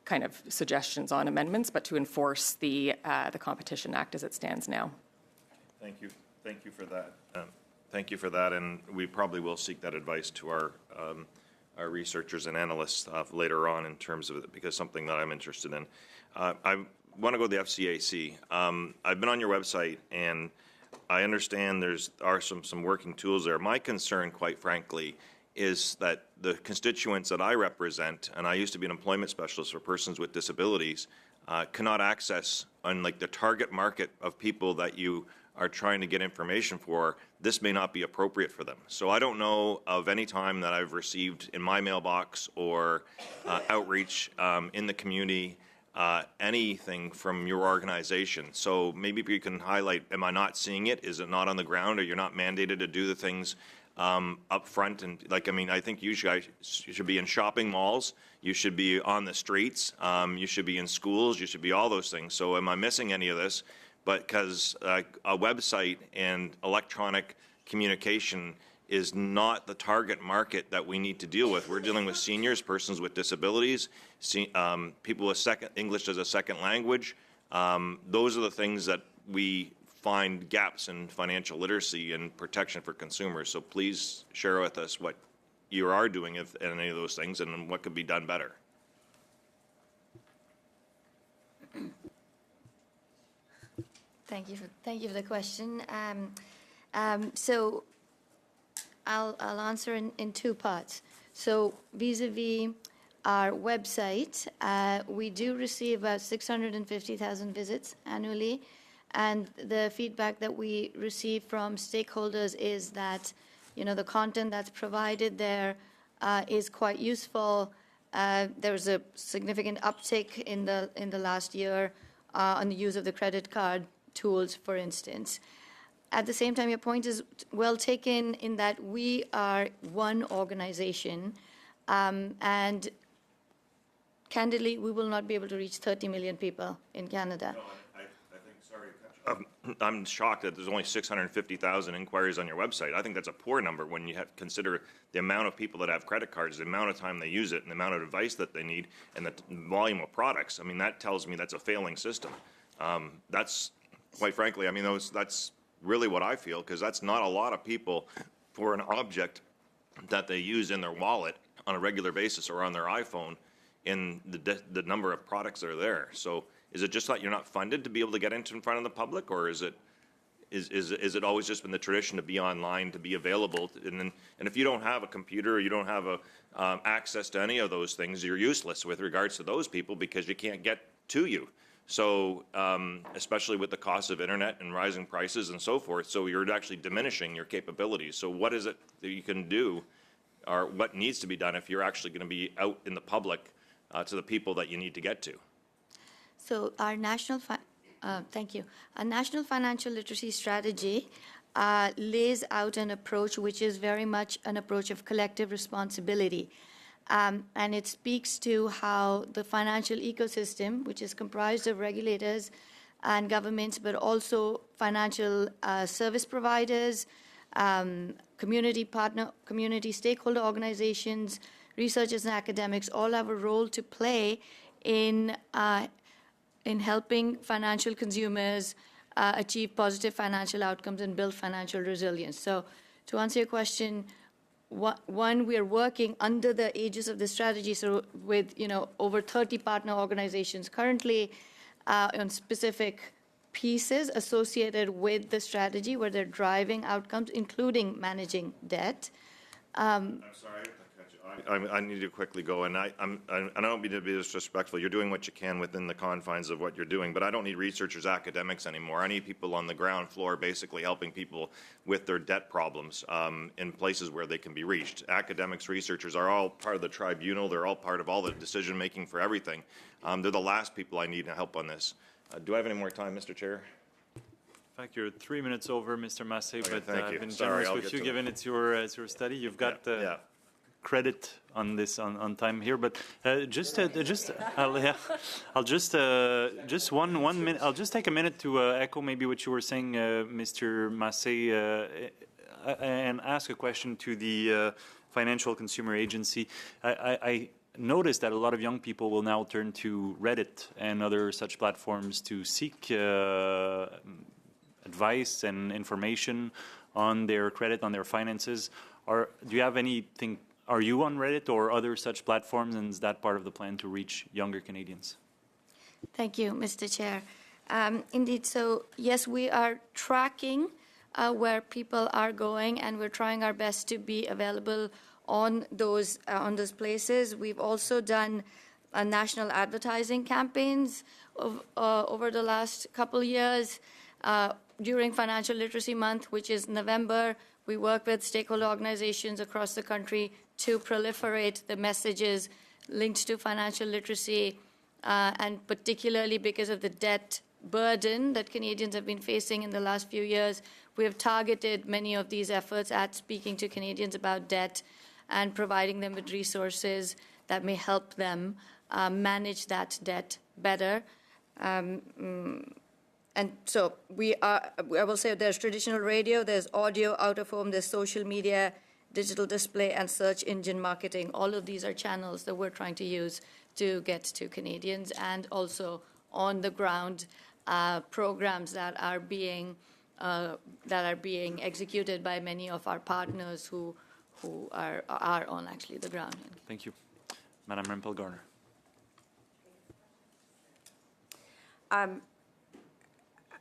kind of suggestions on amendments, but to enforce the Competition Act as it stands now. Thank you. Thank you for that. Thank you for that, and we probably will seek that advice to our researchers and analysts later on in terms of it, because something that I'm interested in. I want to go to the FCAC. I've been on your website, and I understand are some working tools there. My concern, quite frankly, is that the constituents that I represent, and I used to be an employment specialist for persons with disabilities, cannot access, unlike the target market of people that you are trying to get information for, this may not be appropriate for them. So I don't know of any time that I've received in my mailbox or outreach in the community anything from your organization. So maybe if you can highlight, am I not seeing it? Is it not on the ground? Or you're not mandated to do the things up front? And I think you should be in shopping malls. You should be on the streets. You should be in schools. You should be all those things. So am I missing any of this? But because a website and electronic communication is not the target market that we need to deal with. We're dealing with seniors, persons with disabilities, people with English as a second language. Those are the things that we find gaps in financial literacy and protection for consumers. So please share with us what you are doing in any of those things and what could be done better. Thank you for the question. So I'll answer in two parts. So vis-a-vis our website, we do receive about 650,000 visits annually, and the feedback that we receive from stakeholders is that, the content that's provided there is quite useful. There was a significant uptick in the last year on the use of the credit card tools, for instance. At the same time, your point is well taken in that we are one organization, and candidly, we will not be able to reach 30 million people in Canada. No, I think, sorry to cut you off. I'm shocked that there's only 650,000 inquiries on your website. I think that's a poor number when you consider the amount of people that have credit cards, the amount of time they use it, and the amount of advice that they need, and the volume of products. That tells me that's a failing system. That's, quite frankly, that's really what I feel, because that's not a lot of people for an object that they use in their wallet on a regular basis or on their iPhone in the number of products that are there. So is it just that you're not funded to be able to get into in front of the public, or is it always just been the tradition to be online, to be available? And if you don't have a computer or you don't have access to any of those things, you're useless with regards to those people because you can't get to you. So especially with the cost of internet and rising prices and so forth, so you're actually diminishing your capabilities. So what is it that you can do, or what needs to be done if you're actually going to be out in the public to the people that you need to get to? So our thank you. Our national financial literacy strategy lays out an approach which is very much an approach of collective responsibility. And it speaks to how the financial ecosystem, which is comprised of regulators and governments, but also financial service providers, community stakeholder organizations, researchers and academics, all have a role to play in helping financial consumers achieve positive financial outcomes and build financial resilience. So to answer your question, one, we are working under the aegis of the strategy, so with over 30 partner organizations currently on specific pieces associated with the strategy where they're driving outcomes, including managing debt. I'm sorry. I need to quickly go, and I don't mean to be disrespectful. You're doing what you can within the confines of what you're doing, but I don't need researchers, academics anymore. I need people on the ground floor basically helping people with their debt problems in places where they can be reached. Academics, researchers are all part of the tribunal. They're all part of all the decision-making for everything. They're the last people I need to help on this. Do I have any more time, Mr. Chair? In fact, you're 3 minutes over, Mr. Massey, Okay, but thank you. I've been Sorry, generous I'll with get you, to given it's your study. You've got credit on this on time here, but I'll just 1 minute. I'll just take a minute to echo maybe what you were saying, Mr. Massey, and ask a question to the Financial Consumer Agency. I noticed that a lot of young people will now turn to Reddit and other such platforms to seek advice and information on their credit, on their finances. Do you have anything? Are you on Reddit or other such platforms, and is that part of the plan to reach younger Canadians? Thank you, Mr. Chair. Indeed, so yes, we are tracking where people are going, and we're trying our best to be available on those places. We've also done national advertising campaigns over the last couple years. During Financial Literacy Month, which is November, we work with stakeholder organizations across the country to proliferate the messages linked to financial literacy, and particularly because of the debt burden that Canadians have been facing in the last few years, we have targeted many of these efforts at speaking to Canadians about debt and providing them with resources that may help them manage that debt better. And so I will say there's traditional radio, there's audio, out of home, there's social media, digital display, and search engine marketing. All of these are channels that we're trying to use to get to Canadians, and also on the ground programs that are being executed by many of our partners who are on actually the ground. Thank you. Madam Rempel-Garner.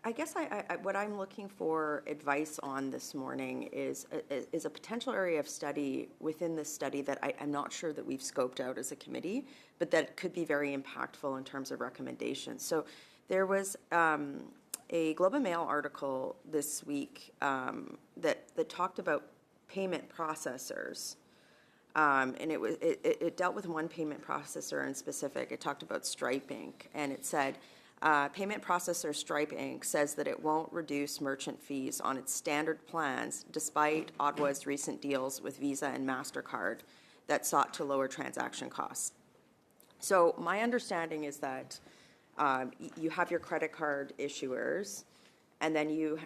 I guess what I'm looking for advice on this morning is a potential area of study within this study that I'm not sure that we've scoped out as a committee, but that could be very impactful in terms of recommendations. So there was a Globe and Mail article this week that talked about payment processors. And it dealt with one payment processor in specific. It talked about Stripe Inc., and it said, payment processor Stripe Inc. says that it won't reduce merchant fees on its standard plans despite Ottawa's recent deals with Visa and MasterCard that sought to lower transaction costs. So my understanding is that you have your credit card issuers, and then you've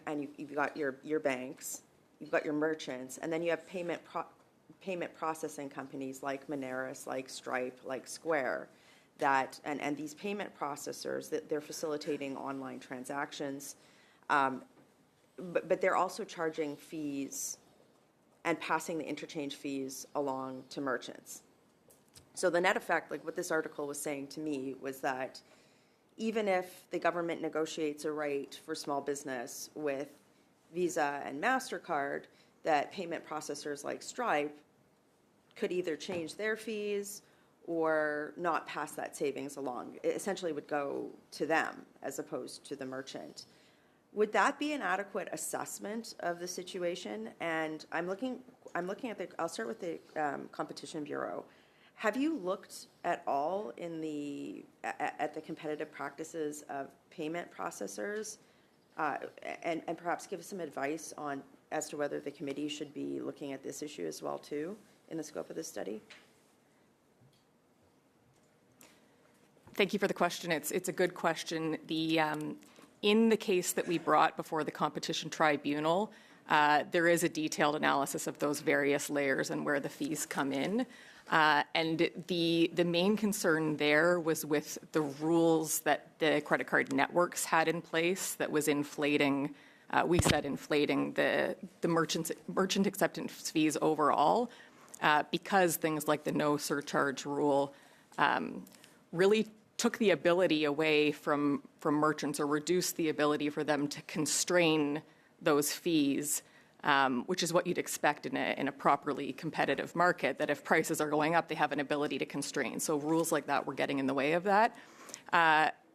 got your banks, you've got your merchants, and then you have payment processing companies like Moneris, like Stripe, like Square, that and these payment processors, that they're facilitating online transactions, but they're also charging fees and passing the interchange fees along to merchants. So the net effect, like what this article was saying to me, was that even if the government negotiates a rate for small business with Visa and MasterCard, that payment processors like Stripe could either change their fees or not pass that savings along. It essentially would go to them as opposed to the merchant. Would that be an adequate assessment of the situation? And I'm looking at I'll start with the Competition Bureau. Have you looked at all at the competitive practices of payment processors, and perhaps give us some advice as to whether the committee should be looking at this issue as well too in the scope of this study? Thank you for the question. It's a good question. In the case that we brought before the Competition Tribunal, there is a detailed analysis of those various layers and where the fees come in. And the main concern there was with the rules that the credit card networks had in place that was inflating, inflating the merchant acceptance fees overall, because things like the no surcharge rule really took the ability away from merchants, or reduced the ability for them to constrain those fees, which is what you'd expect in a properly competitive market, that if prices are going up, they have an ability to constrain. So rules like that were getting in the way of that.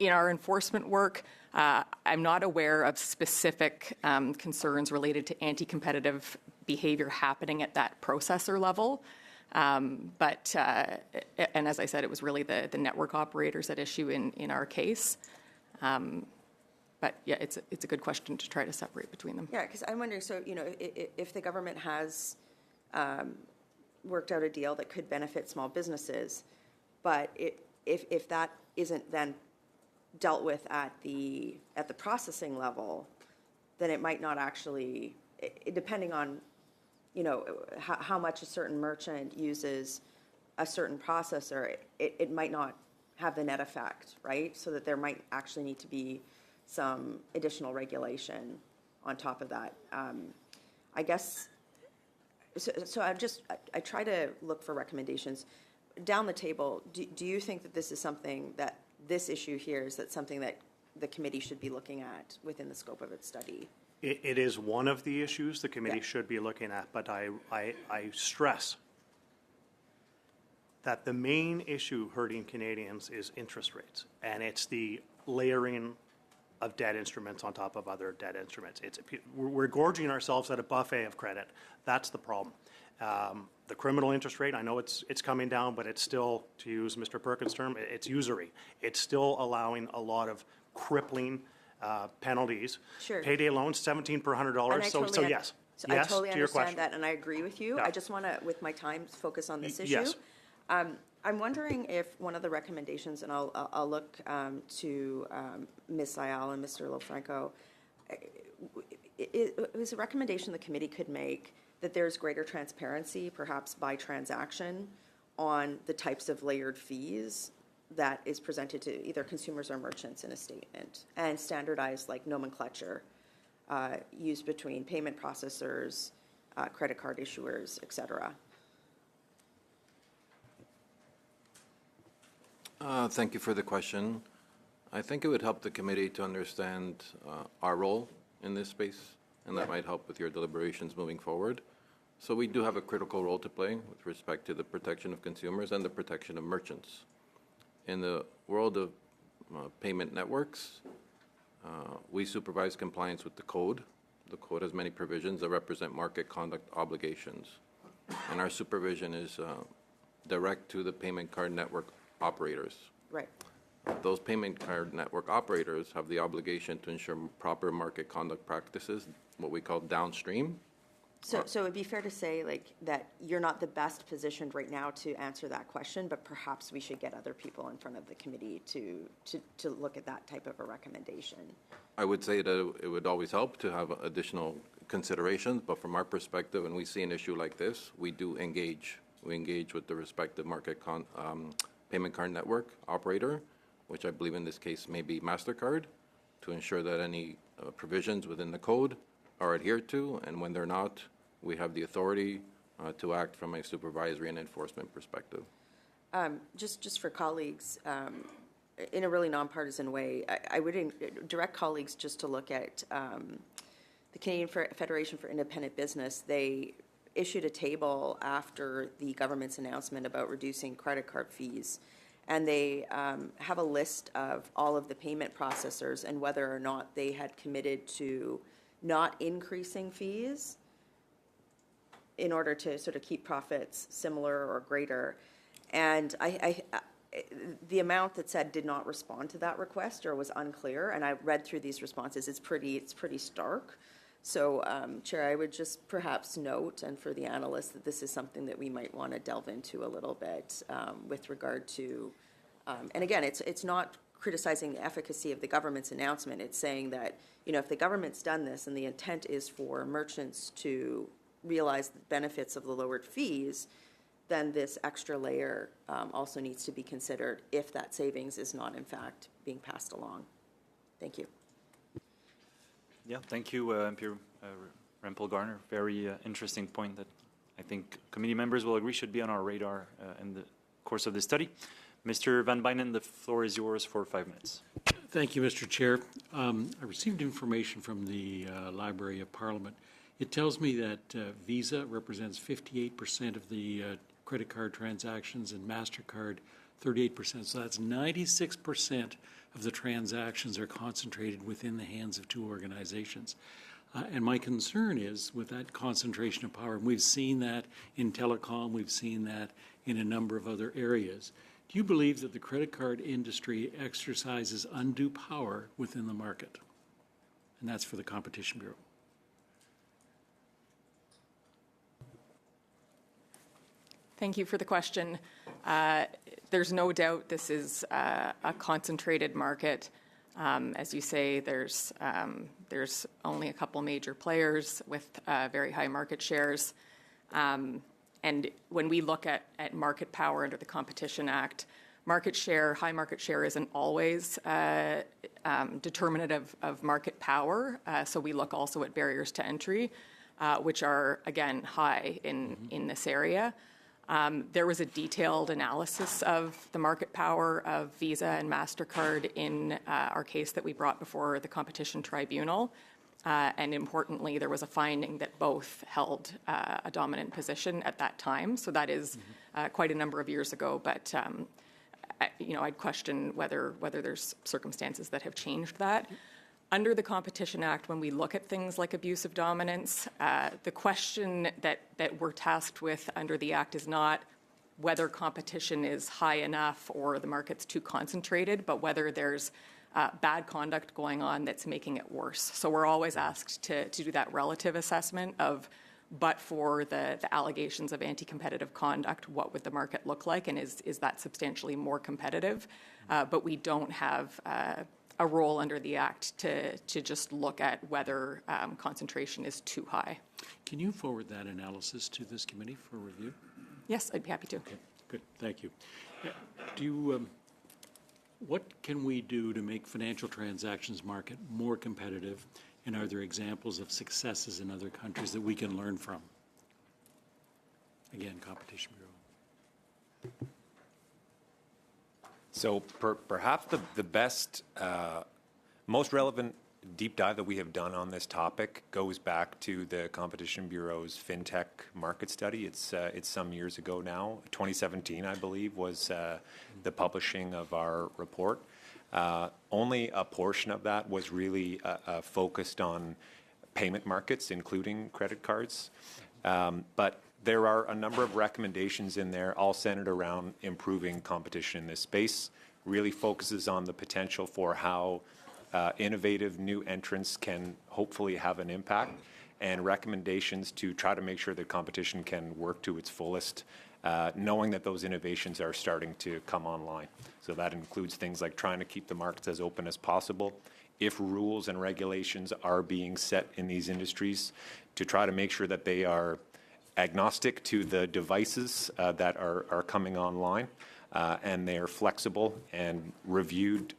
In our enforcement work, I'm not aware of specific concerns related to anti-competitive behavior happening at that processor level. But as I said, it was really the network operators at issue in our case. But yeah, it's a good question to try to separate between them. Yeah, because I'm wondering, so, if the government has worked out a deal that could benefit small businesses, but if that isn't then dealt with at the processing level, then it might not actually, depending on how much a certain merchant uses a certain processor, it might not have the net effect, right? So that there might actually need to be some additional regulation on top of that. I guess, so I try to look for recommendations. Down the table, do you think that this is something this issue here, is that something that the committee should be looking at within the scope of its study? It is one of the issues the committee should be looking at, but I stress that the main issue hurting Canadians is interest rates, and it's the layering of debt instruments on top of other debt instruments. We're gorging ourselves at a buffet of credit. That's the problem. The criminal interest rate, I know it's coming down, but it's still, to use Mr. Perkins' term, it's usury. It's still allowing a lot of crippling penalties. Sure. Payday loans, $17 per $100. So yes. So yes, I totally to your understand question. that, and I agree with you. Yeah. I just want to, with my time, focus on this issue. Yes. I'm wondering if one of the recommendations, and I'll look to Ms. Ayala and Mr. Lofranco, it was a recommendation the committee could make that there's greater transparency, perhaps by transaction, on the types of layered fees that is presented to either consumers or merchants in a statement, and standardized like nomenclature used between payment processors, credit card issuers, et cetera. Thank you for the question. I think it would help the committee to understand our role in this space, and that might help with your deliberations moving forward. So we do have a critical role to play with respect to the protection of consumers and the protection of merchants. In the world of payment networks, we supervise compliance with the code. The code has many provisions that represent market conduct obligations, and our supervision is direct to the payment card network operators. Right. Those payment card network operators have the obligation to ensure proper market conduct practices, what we call downstream. So it'd be fair to say like that you're not the best positioned right now to answer that question, but perhaps we should get other people in front of the committee to look at that type of a recommendation. I would say that it would always help to have additional considerations, but from our perspective, when we see an issue like this, we do engage. We engage with the respective market payment card network operator, which I believe in this case may be MasterCard, to ensure that any provisions within the code are adhered to, and when they're not, we have the authority to act from a supervisory and enforcement perspective. Just for colleagues, in a really nonpartisan way, I would direct colleagues just to look at the Canadian Federation for Independent Business. They issued a table after the government's announcement about reducing credit card fees, and they have a list of all of the payment processors and whether or not they had committed to not increasing fees in order to sort of keep profits similar or greater. And the amount that said did not respond to that request or was unclear, and I read through these responses, it's pretty stark. So, Chair, I would just perhaps note, and for the analysts, that this is something that we might want to delve into a little bit with regard to, and again, it's not criticizing the efficacy of the government's announcement. It's saying that, you know, if the government's done this and the intent is for merchants to realize the benefits of the lowered fees, then this extra layer also needs to be considered if that savings is not, in fact, being passed along. Thank you. Yeah, thank you, MP Rempel-Garner. Very interesting point that I think committee members will agree should be on our radar in the course of this study. Mr. Van Bynen, the floor is yours for 5 minutes. Thank you, Mr. Chair. I received information from the Library of Parliament. It tells me that Visa represents 58% of the credit card transactions and MasterCard 38%. So that's 96% of the transactions are concentrated within the hands of two organizations. And my concern is with that concentration of power, and we've seen that in telecom, we've seen that in a number of other areas. Do you believe that the credit card industry exercises undue power within the market? And that's for the Competition Bureau. Thank you for the question. There's no doubt this is a concentrated market. As you say, there's only a couple major players with very high market shares. And when we look at market power under the Competition Act, high market share isn't always determinative of market power. So we look also at barriers to entry, which are, again, high in this area. There was a detailed analysis of the market power of Visa and MasterCard in our case that we brought before the Competition Tribunal. And importantly, there was a finding that both held a dominant position at that time. So that is quite a number of years ago. But I'd question whether there's circumstances that have changed that. Under the Competition Act, when we look at things like abuse of dominance, the question that we're tasked with under the Act is not whether competition is high enough or the market's too concentrated, but whether there's bad conduct going on that's making it worse. So we're always asked to do that relative assessment of, but for the allegations of anti-competitive conduct, what would the market look like, and is that substantially more competitive? But we don't have a role under the Act to just look at whether concentration is too high. Can you forward that analysis to this committee for review? Yes, I'd be happy to. Okay, good, thank you. What can we do to make financial transactions market more competitive, and are there examples of successes in other countries that we can learn from? Again, Competition Bureau. So perhaps the best, most relevant deep dive that we have done on this topic goes back to the Competition Bureau's FinTech market study. It's some years ago now. 2017, I believe, was the publishing of our report. Only a portion of that was really focused on payment markets, including credit cards. But there are a number of recommendations in there, all centered around improving competition in this space. Really focuses on the potential for how innovative new entrants can hopefully have an impact, and recommendations to try to make sure that competition can work to its fullest, knowing that those innovations are starting to come online. So that includes things like trying to keep the markets as open as possible. If rules and regulations are being set in these industries, to try to make sure that they are agnostic to the devices that are coming online, and they are flexible and reviewed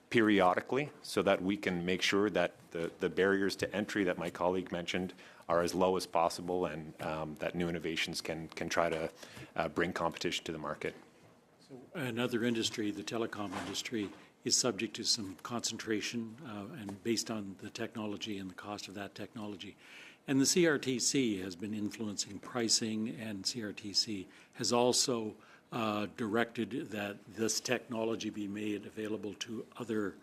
periodically, so that we can make sure that the barriers to entry that my colleague mentioned are as low as possible, and that new innovations can try to bring competition to the market. So another industry, the telecom industry, is subject to some concentration and based on the technology and the cost of that technology. And the CRTC has been influencing pricing, and CRTC has also directed that this technology be made available to other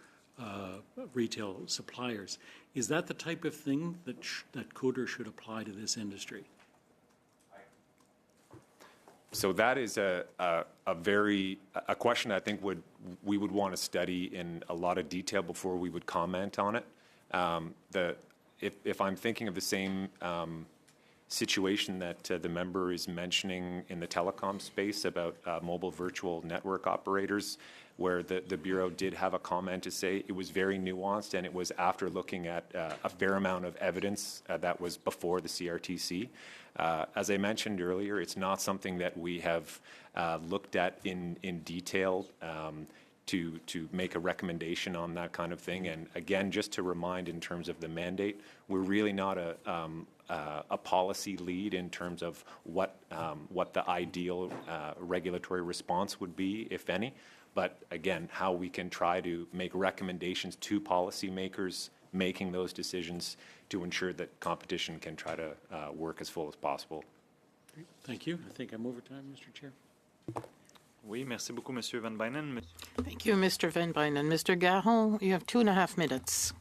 retail suppliers. Is that the type of thing that could or should apply to this industry? So that is a question I think we would want to study in a lot of detail before we would comment on it. If I'm thinking of the same situation that the member is mentioning in the telecom space about mobile virtual network operators, where the Bureau did have a comment to say it was very nuanced, and it was after looking at a fair amount of evidence that was before the CRTC. As I mentioned earlier, it's not something that we have looked at in detail to make a recommendation on that kind of thing. And again, just to remind, in terms of the mandate, we're really not a policy lead in terms of what the ideal regulatory response would be, if any. But again, how we can try to make recommendations to policymakers making those decisions to ensure that competition can try to work as full as possible. Thank you. I think I'm over time, Mr. Chair. Oui, merci beaucoup, Monsieur Van Bynen. Thank you, Mr. Van Bynen. Mr. Garon, you have 2.5 minutes.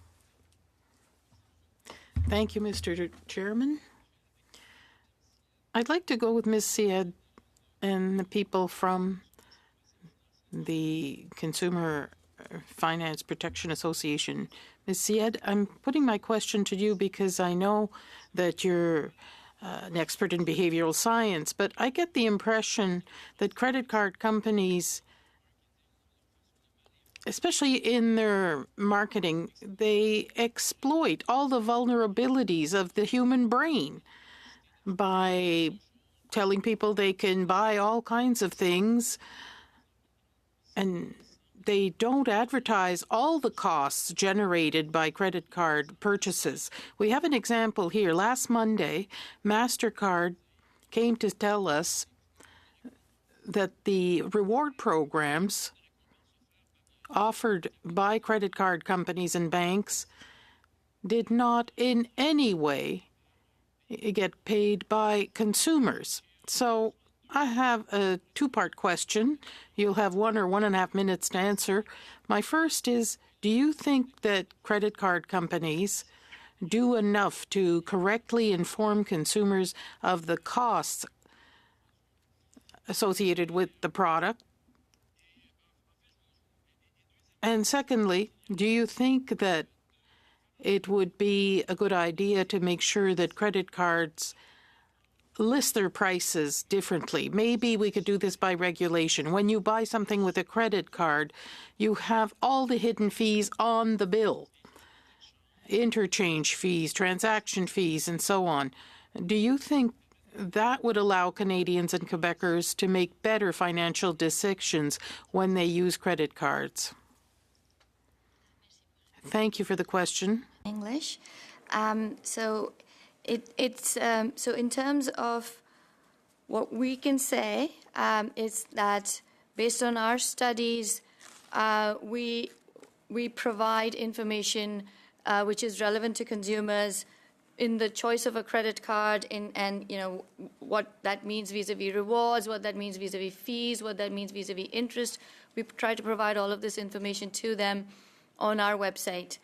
Thank you, Mr. Chairman. I'd like to go with Ms. Syed and the people from the Consumer Finance Protection Association. Ms. Syed, I'm putting my question to you because I know that you're an expert in behavioral science, but I get the impression that credit card companies, especially in their marketing, they exploit all the vulnerabilities of the human brain by telling people they can buy all kinds of things, and they don't advertise all the costs generated by credit card purchases. We have an example here. Last Monday, MasterCard came to tell us that the reward programs offered by credit card companies and banks did not in any way get paid by consumers. So I have a two-part question. You'll have 1 or 1.5 minutes to answer. My first is, do you think that credit card companies do enough to correctly inform consumers of the costs associated with the product? And secondly, do you think that it would be a good idea to make sure that credit cards list their prices differently? Maybe we could do this by regulation. When you buy something with a credit card, you have all the hidden fees on the bill. Interchange fees, transaction fees, and so on. Do you think that would allow Canadians and Quebecers to make better financial decisions when they use credit cards? Thank you for the question. English. So in terms of what we can say is that based on our studies, we provide information which is relevant to consumers in the choice of a credit card, and you know what that means vis-a-vis rewards, what that means vis-a-vis fees, what that means vis-a-vis interest. We try to provide all of this information to them on our website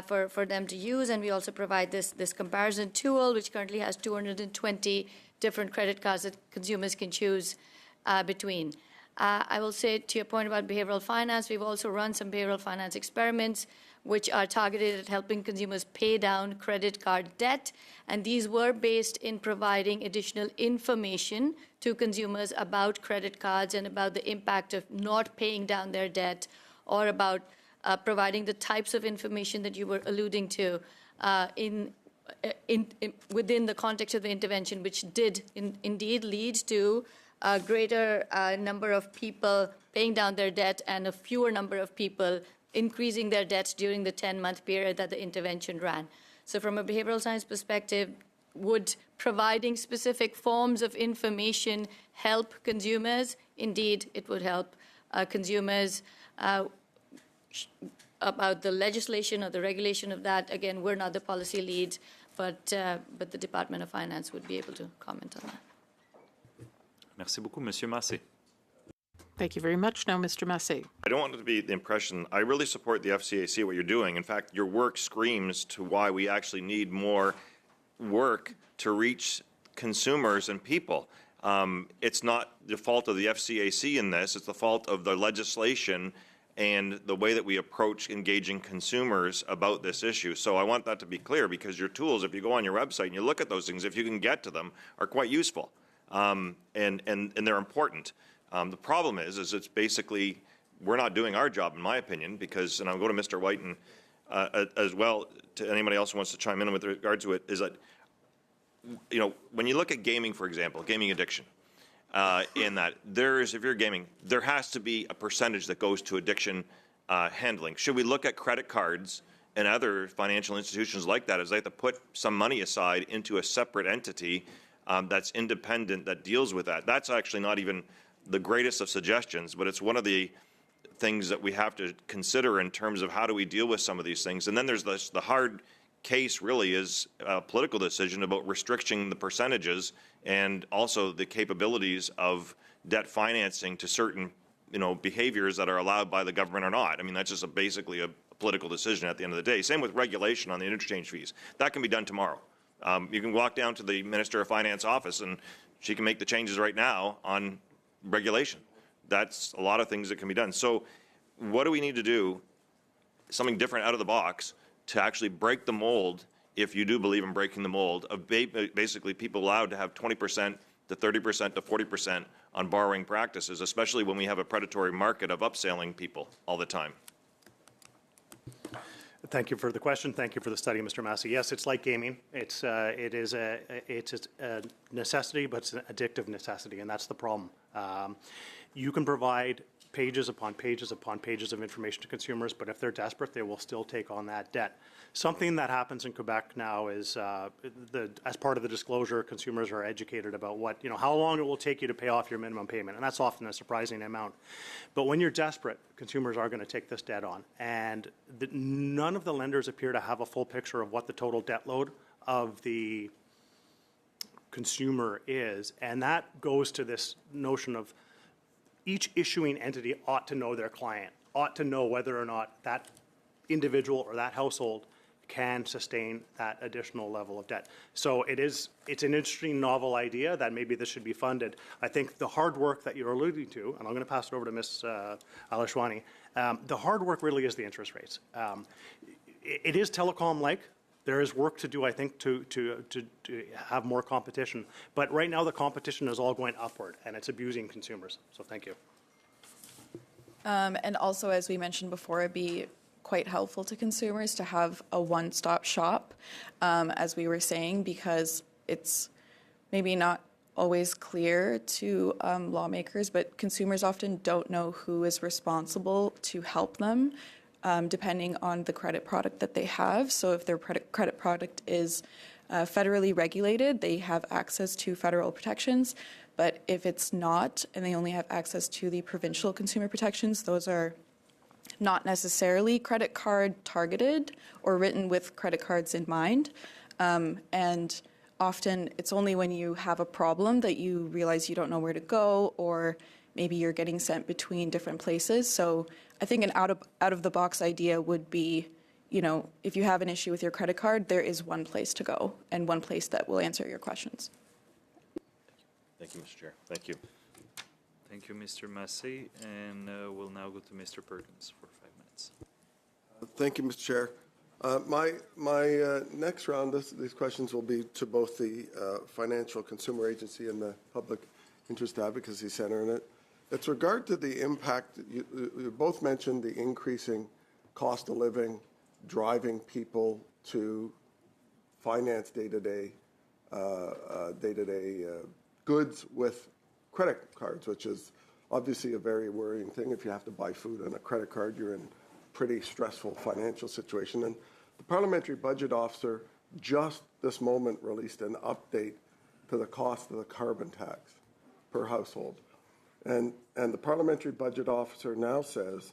for them to use, and we also provide this comparison tool, which currently has 220 different credit cards that consumers can choose between. I will say, to your point about behavioral finance, we've also run some behavioral finance experiments which are targeted at helping consumers pay down credit card debt. And these were based in providing additional information to consumers about credit cards and about the impact of not paying down their debt, or about providing the types of information that you were alluding to within the context of the intervention, which did indeed lead to a greater number of people paying down their debt and a fewer number of people increasing their debts during the 10-month period that the intervention ran. So from a behavioral science perspective, would providing specific forms of information help consumers? Indeed, it would help consumers. About the legislation or the regulation of that, again, we're not the policy lead, but the Department of Finance would be able to comment on that. Merci beaucoup, Monsieur Massé. Thank you very much. Now, Mr. Massé. I don't want it to be the impression, I really support the FCAC, what you're doing. In fact, your work screams to why we actually need more work to reach consumers and people. It's not the fault of the FCAC in this, it's the fault of the legislation and the way that we approach engaging consumers about this issue. So I want that to be clear, because your tools, if you go on your website and you look at those things, if you can get to them, are quite useful, and they're important. The problem is it's basically, we're not doing our job, in my opinion, because, and I'll go to Mr. White and as well, to anybody else who wants to chime in with regard to it, is that, you know, when you look at gaming, for example, gaming addiction, in that if you're gaming, there has to be a percentage that goes to addiction handling. Should we look at credit cards and other financial institutions like that, as they have to put some money aside into a separate entity that's independent, that deals with that? That's actually not even the greatest of suggestions, but it's one of the things that we have to consider in terms of how do we deal with some of these things. And then there's the hard case really is a political decision about restricting the percentages and also the capabilities of debt financing to certain, you know, behaviors that are allowed by the government or not. I mean, that's just basically a political decision at the end of the day. Same with regulation on the interchange fees. That can be done tomorrow. You can walk down to the Minister of Finance office and she can make the changes right now on regulation. That's a lot of things that can be done. So what do we need to do? Something different out of the box to actually break the mold, if you do believe in breaking the mold, of basically people allowed to have 20% to 30% to 40% on borrowing practices, especially when we have a predatory market of upselling people all the time. Thank you for the question. Thank you for the study, Mr. Massey. Yes, it's like gaming. It's a necessity, but it's an addictive necessity, and that's the problem. You can provide pages upon pages upon pages of information to consumers, but if they're desperate, they will still take on that debt. Something that happens in Quebec now is, as part of the disclosure, consumers are educated about how long it will take you to pay off your minimum payment, and that's often a surprising amount. But when you're desperate, consumers are going to take this debt on, and none of the lenders appear to have a full picture of what the total debt load of the consumer is, and that goes to this notion of each issuing entity ought to know their client, ought to know whether or not that individual or that household can sustain that additional level of debt. So it's an interesting novel idea that maybe this should be funded. I think the hard work that you're alluding to, and I'm going to pass it over to Ms. Alashwani, the hard work really is the interest rates. It is telecom-like. There is work to do, I think, to have more competition. But right now, the competition is all going upward, and it's abusing consumers. So thank you. And also, as we mentioned before, it'd be quite helpful to consumers to have a one-stop shop, as we were saying, because it's maybe not always clear to lawmakers, but consumers often don't know who is responsible to help them, depending on the credit product that they have. So if their credit product is federally regulated, they have access to federal protections. But if it's not, and they only have access to the provincial consumer protections, those are not necessarily credit card targeted or written with credit cards in mind. And often it's only when you have a problem that you realize you don't know where to go, or maybe you're getting sent between different places. So I think an out of the box idea would be, if you have an issue with your credit card, there is one place to go and one place that will answer your questions. Thank you, Mr. Chair. Thank you. Thank you, Mr. Massey. And we'll now go to Mr. Perkins for 5 minutes. Thank you, Mr. Chair. My next round, these questions will be to both the Financial Consumer Agency and the Public Interest Advocacy Center. And it's regard to the impact, you both mentioned the increasing cost of living, driving people to finance day-to-day goods with credit cards, which is obviously a very worrying thing. If you have to buy food on a credit card, you're in a pretty stressful financial situation. And the Parliamentary Budget Officer just this moment released an update to the cost of the carbon tax per household. And the Parliamentary Budget Officer now says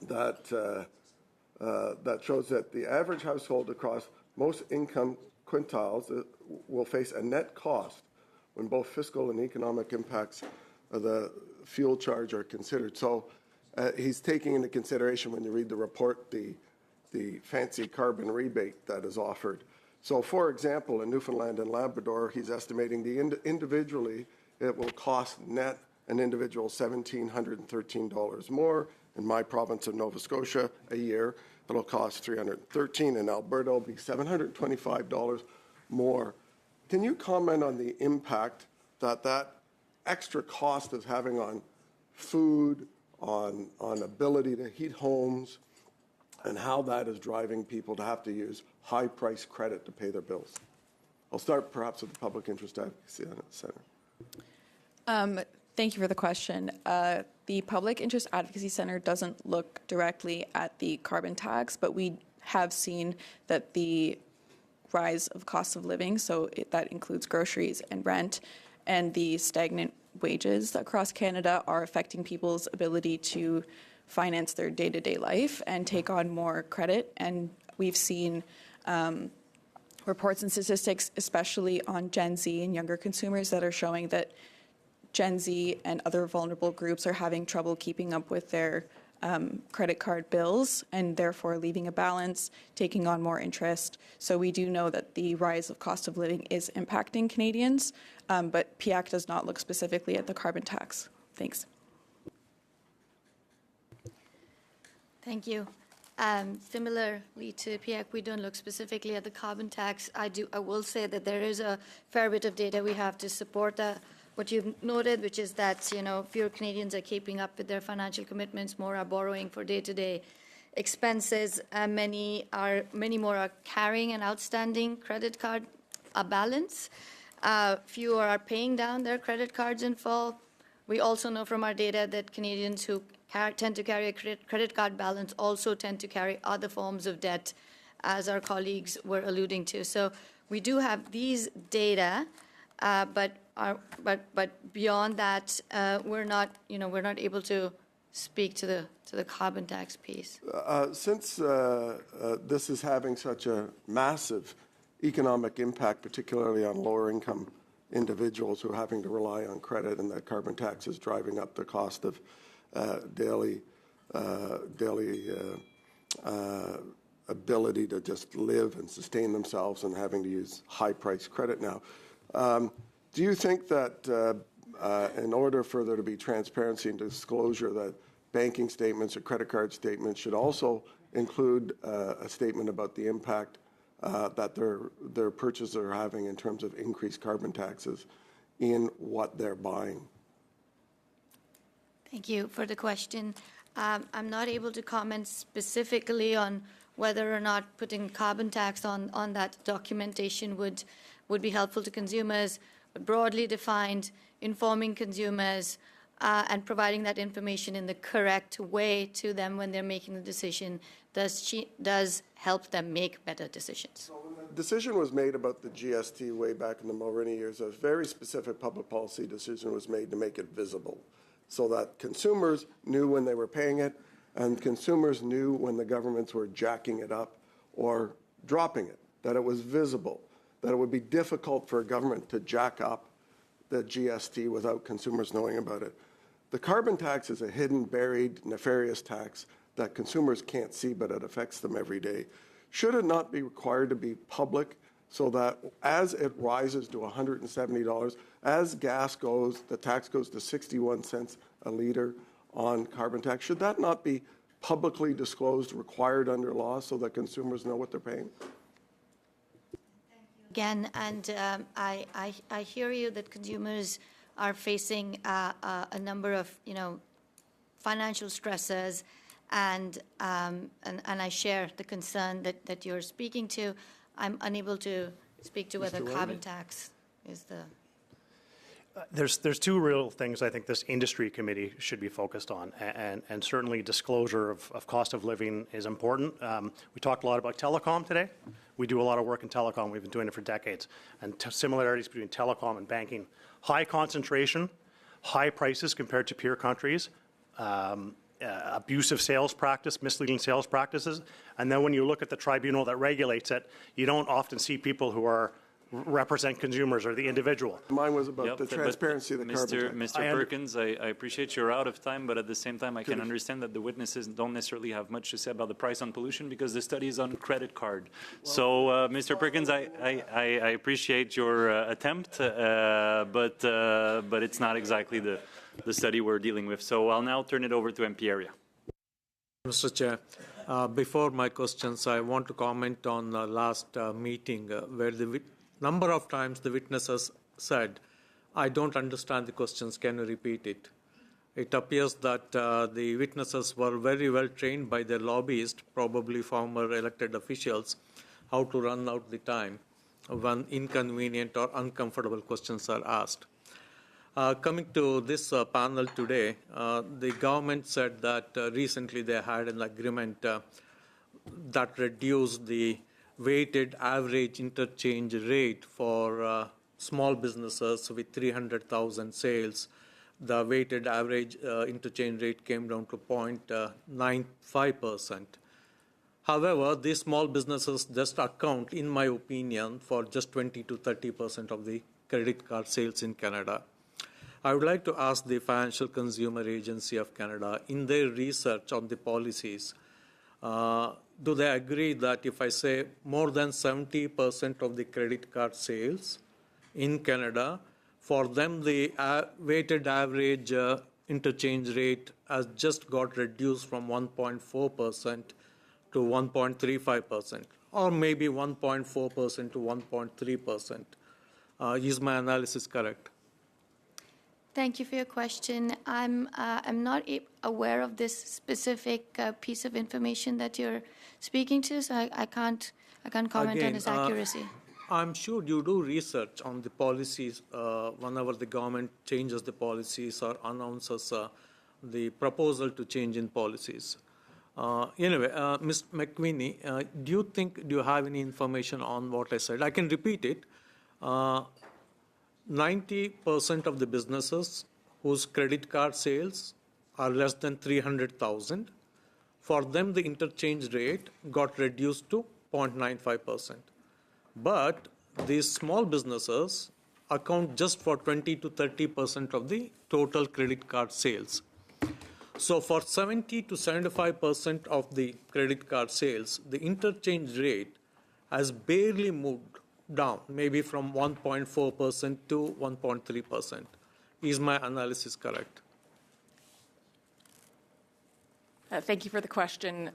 that that shows that the average household across most income quintiles will face a net cost when both fiscal and economic impacts of the fuel charge are considered. So he's taking into consideration, when you read the report, the fancy carbon rebate that is offered. So, for example, in Newfoundland and Labrador, he's estimating individually it will cost net an individual $1,713 more. In my province of Nova Scotia, a year, it'll cost $313. In Alberta, it'll be $725 more. Can you comment on the impact that extra cost is having on food, on ability to heat homes, and how that is driving people to have to use high-priced credit to pay their bills? I'll start perhaps with the Public Interest Advocacy Center. Thank you for the question. The Public Interest Advocacy Center doesn't look directly at the carbon tax, but we have seen that the rise of cost of living, so that includes groceries and rent, and the stagnant wages across Canada are affecting people's ability to finance their day-to-day life and take on more credit. And we've seen reports and statistics, especially on Gen Z and younger consumers, that are showing that Gen Z and other vulnerable groups are having trouble keeping up with their credit card bills and therefore leaving a balance, taking on more interest. So we do know that the rise of cost of living is impacting Canadians, but PIAC does not look specifically at the carbon tax. Thanks. Thank you. Similarly to PIAC, we don't look specifically at the carbon tax. I will say that there is a fair bit of data we have to support what you've noted, which is that, fewer Canadians are keeping up with their financial commitments, more are borrowing for day-to-day expenses, many more are carrying an outstanding credit card balance. Fewer are paying down their credit cards in full. We also know from our data that Canadians who tend to carry a credit card balance also tend to carry other forms of debt as our colleagues were alluding to. So we do have these data, but beyond that, we're not able to speak to the carbon tax piece. Since this is having such a massive economic impact, particularly on lower income individuals who are having to rely on credit, and that carbon tax is driving up the cost of daily ability to just live and sustain themselves, and having to use high-priced credit now. Do you think that in order for there to be transparency and disclosure, that banking statements or credit card statements should also include a statement about the impact that their purchases are having in terms of increased carbon taxes in what they're buying? Thank you for the question. I'm not able to comment specifically on whether or not putting carbon tax on that documentation would be helpful to consumers, but broadly defined, informing consumers and providing that information in the correct way to them when they're making the decision does help them make better decisions. So when the decision was made about the GST way back in the Mulroney years, a very specific public policy decision was made to make it visible, so that consumers knew when they were paying it, and consumers knew when the governments were jacking it up or dropping it, that it was visible, that it would be difficult for a government to jack up the GST without consumers knowing about it. The carbon tax is a hidden, buried, nefarious tax that consumers can't see, but it affects them every day. Should it not be required to be public, so that as it rises to $170, as gas goes, the tax goes to 61 cents a liter on carbon tax? Should that not be publicly disclosed, required under law, so that consumers know what they're paying? Again, and I hear you that consumers are facing a number of financial stresses, and I share the concern that you're speaking to. I'm unable to speak to whether carbon tax is the. There's two real things I think this industry committee should be focused on, and certainly disclosure of cost of living is important. We talked a lot about telecom today. We do a lot of work in telecom. We've been doing it for decades. And similarities between telecom and banking. High concentration, high prices compared to peer countries, abusive sales practice, misleading sales practices. And then when you look at the tribunal that regulates it, you don't often see people who represent consumers or the individual. Mine was about the transparency of the carbon tax. Mr. Perkins, I appreciate you're out of time, but at the same time, I can understand that the witnesses don't necessarily have much to say about the price on pollution because the study is on credit card. So, Mr. Perkins, I appreciate your attempt, but it's not exactly the study we're dealing with. So I'll now turn it over to MP Area. Mr. Chair, before my questions, I want to comment on the last meeting where the number of times the witnesses said, "I don't understand the questions, can you repeat it?" It appears that the witnesses were very well trained by their lobbyists, probably former elected officials, how to run out the time when inconvenient or uncomfortable questions are asked. Coming to this panel today, the government said that recently they had an agreement that reduced the weighted average interchange rate for small businesses with 300,000 sales. The weighted average interchange rate came down to 0.95%. However, these small businesses just account, in my opinion, for just 20 to 30% of the credit card sales in Canada. I would like to ask the Financial Consumer Agency of Canada, in their research on the policies, do they agree that if I say more than 70% of the credit card sales in Canada, for them the weighted average interchange rate has just got reduced from 1.4% to 1.35%, or maybe 1.4% to 1.3%? Is my analysis correct? Thank you for your question. I'm not aware of this specific piece of information that you're speaking to, so I can't comment on its accuracy. I'm sure you do research on the policies whenever the government changes the policies or announces the proposal to change in policies. Ms. McWinney, do you have any information on what I said? I can repeat it. 90% of the businesses whose credit card sales are less than 300,000, for them the interchange rate got reduced to 0.95%. But these small businesses account just for 20 to 30% of the total credit card sales. So for 70 to 75% of the credit card sales, the interchange rate has barely moved down, maybe from 1.4% to 1.3%. Is my analysis correct? Thank you for the question.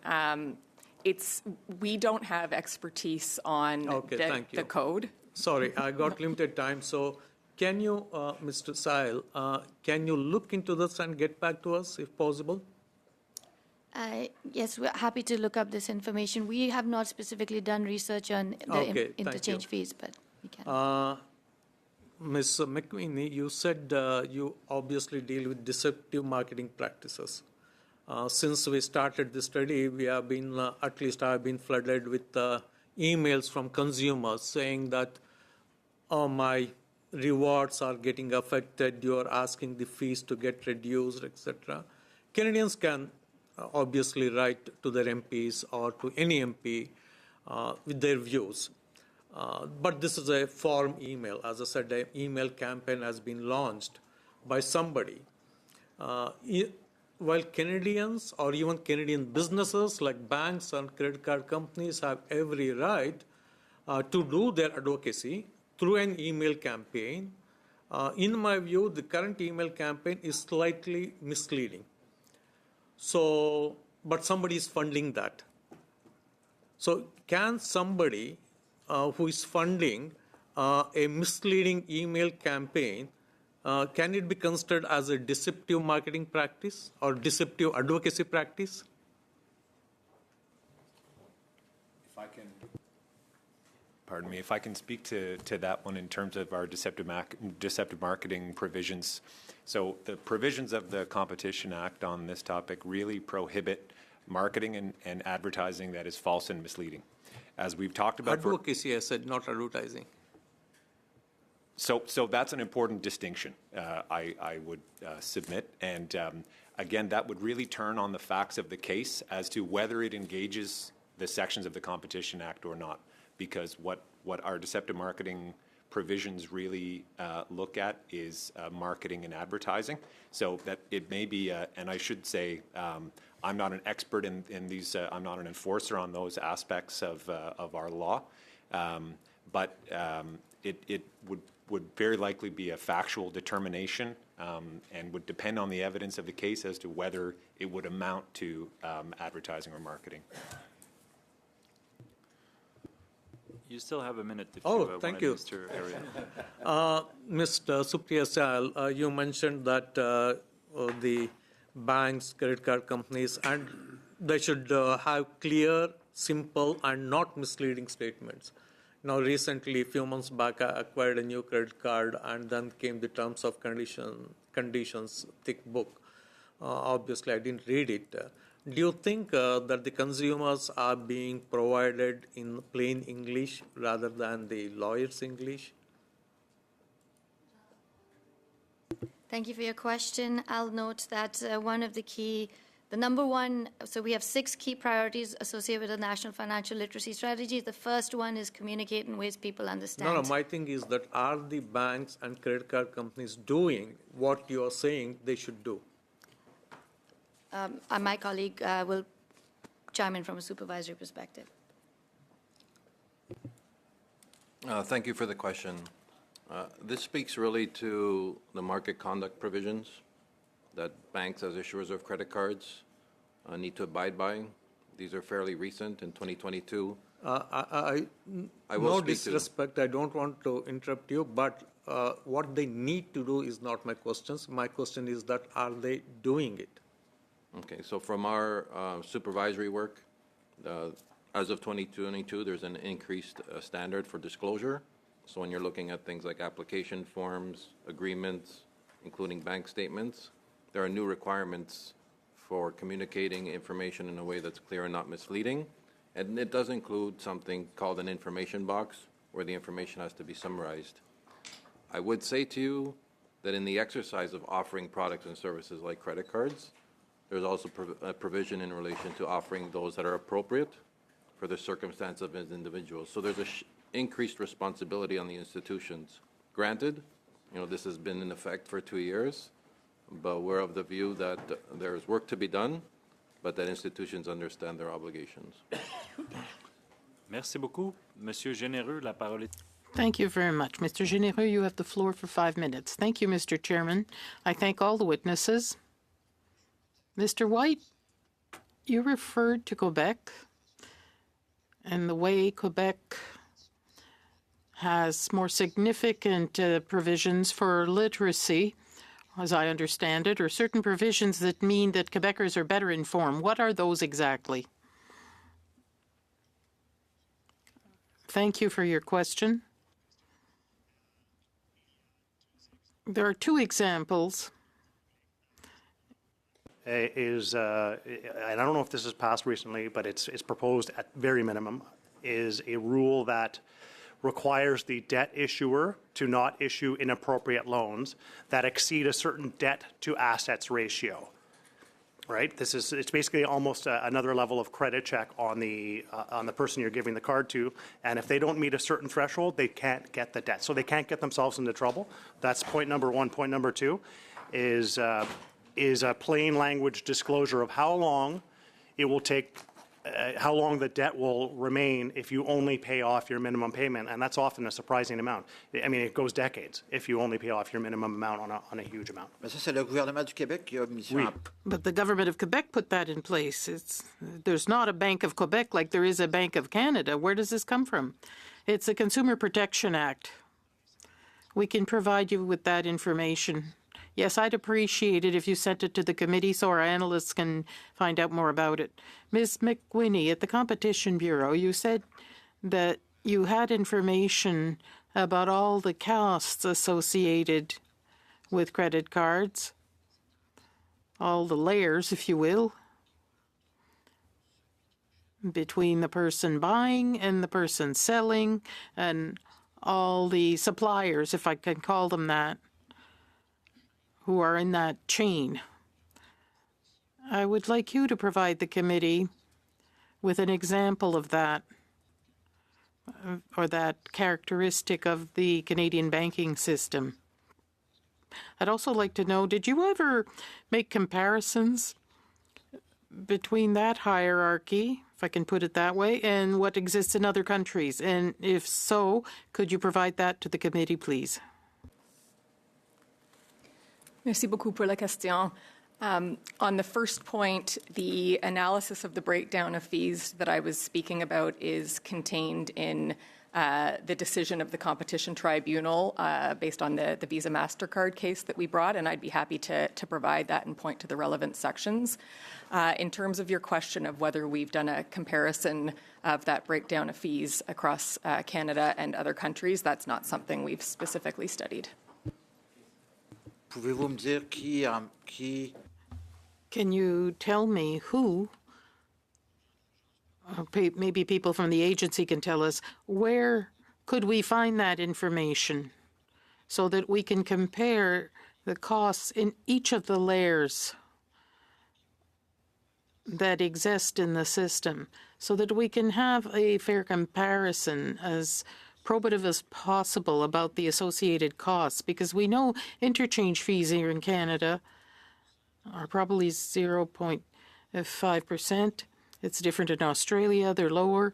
We don't have expertise on the code. Sorry, I got limited time. So can you, Mr. Sahil, can you look into this and get back to us if possible? Yes, we're happy to look up this information. We have not specifically done research on the interchange fees, but we can. Ms. McWinney, you said you obviously deal with deceptive marketing practices. Since we started this study, we have been, at least I have been flooded with emails from consumers saying that, oh, my rewards are getting affected, you are asking the fees to get reduced, etc. Canadians can obviously write to their MPs or to any MP with their views. But this is a form email. As I said, an email campaign has been launched by somebody. While Canadians or even Canadian businesses like banks and credit card companies have every right to do their advocacy through an email campaign, in my view, the current email campaign is slightly misleading. So, but somebody is funding that. So can somebody who is funding a misleading email campaign, can it be considered as a deceptive marketing practice or deceptive advocacy practice? If I can speak to that one in terms of our deceptive marketing provisions. So the provisions of the Competition Act on this topic really prohibit marketing and advertising that is false and misleading. As we've talked about... Advocacy, I said, not advertising. So that's an important distinction, I would submit. And again, that would really turn on the facts of the case as to whether it engages the sections of the Competition Act or not. Because what our deceptive marketing provisions really look at is marketing and advertising. So that it may be, and I should say, I'm not an expert in these, I'm not an enforcer on those aspects of our law, but it would very likely be a factual determination and would depend on the evidence of the case as to whether it would amount to advertising or marketing. You still have a minute if you thank you. Mr. Area. Mr. Supriya Sahil, you mentioned that the banks, credit card companies, and they should have clear, simple, and not misleading statements. Now, recently, a few months back, I acquired a new credit card, and then came the terms of conditions, thick book. Obviously, I didn't read it. Do you think that the consumers are being provided in plain English rather than the lawyer's English? Thank you for your question. I'll note that one of the number one, so we have 6 key priorities associated with the National Financial Literacy Strategy. The first one is communicate in ways people understand. No, my thing is that are the banks and credit card companies doing what you are saying they should do? My colleague will chime in from a supervisory perspective. Thank you for the question. This speaks really to the market conduct provisions that banks as issuers of credit cards need to abide by. These are fairly recent in 2022. I will no disrespect, I don't want to interrupt you, but what they need to do is not my questions. My question is that are they doing it? Okay, so from our supervisory work, as of 2022, there's an increased standard for disclosure. So when you're looking at things like application forms, agreements, including bank statements, there are new requirements for communicating information in a way that's clear and not misleading. And it does include something called an information box where the information has to be summarized. I would say to you that in the exercise of offering products and services like credit cards, there's also a provision in relation to offering those that are appropriate for the circumstance of an individual. So there's increased responsibility on the institutions. Granted, this has been in effect for 2 years, but we're of the view that there's work to be done, but that institutions understand their obligations. Merci beaucoup. Monsieur Généreux, la parole est... Thank you very much. Mr. Généreux, you have the floor for 5 minutes. Thank you, Mr. Chairman. I thank all the witnesses. Mr. White, you referred to Quebec and the way Quebec has more significant provisions for literacy, as I understand it, or certain provisions that mean that Quebecers are better informed. What are those exactly? Thank you for your question. There are 2 examples. And I don't know if this has passed recently, but it's proposed at very minimum, is a rule that requires the debt issuer to not issue inappropriate loans that exceed a certain debt to assets ratio. Right? It's basically almost another level of credit check on the person you're giving the card to, and if they don't meet a certain threshold, they can't get the debt. So they can't get themselves into trouble. That's point number 1. Point number 2 is a plain language disclosure of how long it will take, how long the debt will remain if you only pay off your minimum payment, and that's often a surprising amount. I mean, it goes decades if you only pay off your minimum amount on a huge amount. Mais ça, c'est le gouvernement du Québec qui a mis ça en... But the government of Quebec put that in place. There's not a Bank of Quebec like there is a Bank of Canada. Where does this come from? It's a Consumer Protection Act. We can provide you with that information. Yes, I'd appreciate it if you sent it to the committee so our analysts can find out more about it. Ms. McWhinney, at the Competition Bureau, you said that you had information about all the costs associated with credit cards, all the layers, if you will, between the person buying and the person selling, and all the suppliers, if I can call them that, who are in that chain. I would like you to provide the committee with an example of that, or that characteristic of the Canadian banking system. I'd also like to know, did you ever make comparisons between that hierarchy, if I can put it that way, and what exists in other countries? And if so, could you provide that to the committee, please? Merci beaucoup pour la question. On the first point, the analysis of the breakdown of fees that I was speaking about is contained in the decision of the Competition Tribunal based on the Visa MasterCard case that we brought, and I'd be happy to provide that and point to the relevant sections. In terms of your question of whether we've done a comparison of that breakdown of fees across Canada and other countries, that's not something we've specifically studied. Pouvez-vous me dire qui... Can you tell me who, maybe people from the agency can tell us, where could we find that information so that we can compare the costs in each of the layers that exist in the system so that we can have a fair comparison as probative as possible about the associated costs, because we know interchange fees here in Canada are probably 0.5%. It's different in Australia. They're lower.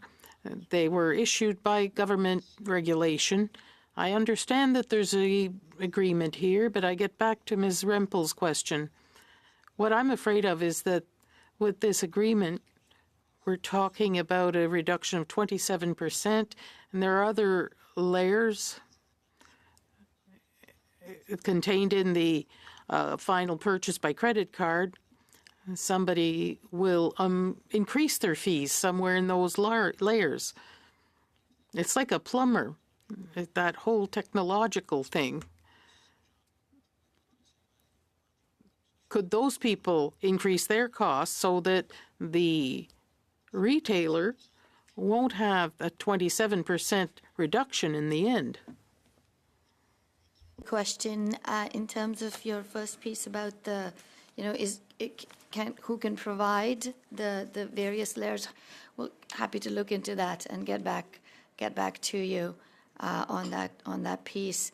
They were issued by government regulation. I understand that there's an agreement here, but I get back to Ms. Rempel's question. What I'm afraid of is that with this agreement, we're talking about a reduction of 27%, and there are other layers contained in the final purchase by credit card. Somebody will increase their fees somewhere in those layers. It's like a plumber, that whole technological thing. could those people increase their costs so that the retailer won't have a 27% reduction in the end? Question in terms of your first piece about the, who can provide the various layers? Well, happy to look into that and get back to you on that piece.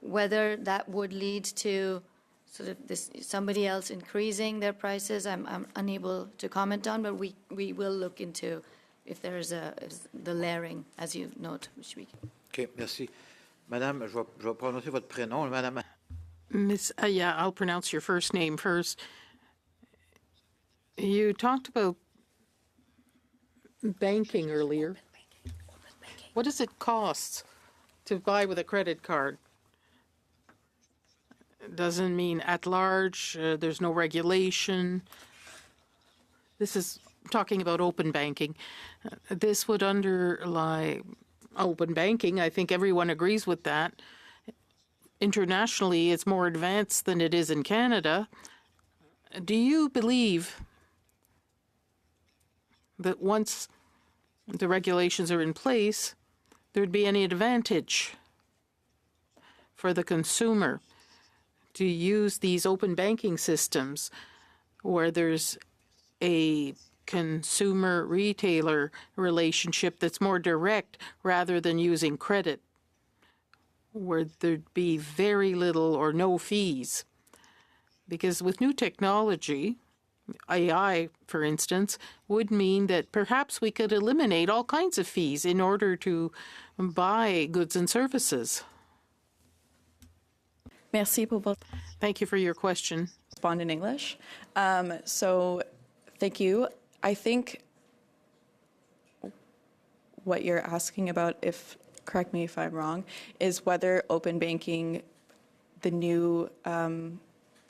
Whether that would lead to sort of somebody else increasing their prices, I'm unable to comment on, but we will look into if there is the layering, as you note, which we. OK, merci. Madame, je vais prononcer votre prénom, Madame. Miss, yeah, I'll pronounce your first name first. You talked about banking earlier. What does it cost to buy with a credit card? It doesn't mean at large, there's no regulation. This is talking about open banking. This would underlie open banking. I think everyone agrees with that. Internationally, it's more advanced than it is in Canada. Do you believe that once the regulations are in place, there'd be any advantage for the consumer to use these open banking systems where there's a consumer-retailer relationship that's more direct rather than using credit, where there'd be very little or no fees? Because with new technology, AI, for instance, would mean that perhaps we could eliminate all kinds of fees in order to buy goods and services. Merci pour votre. Thank you for your question. Respond in English. So thank you. I think what you're asking about, if correct me if I'm wrong, is whether open banking, the new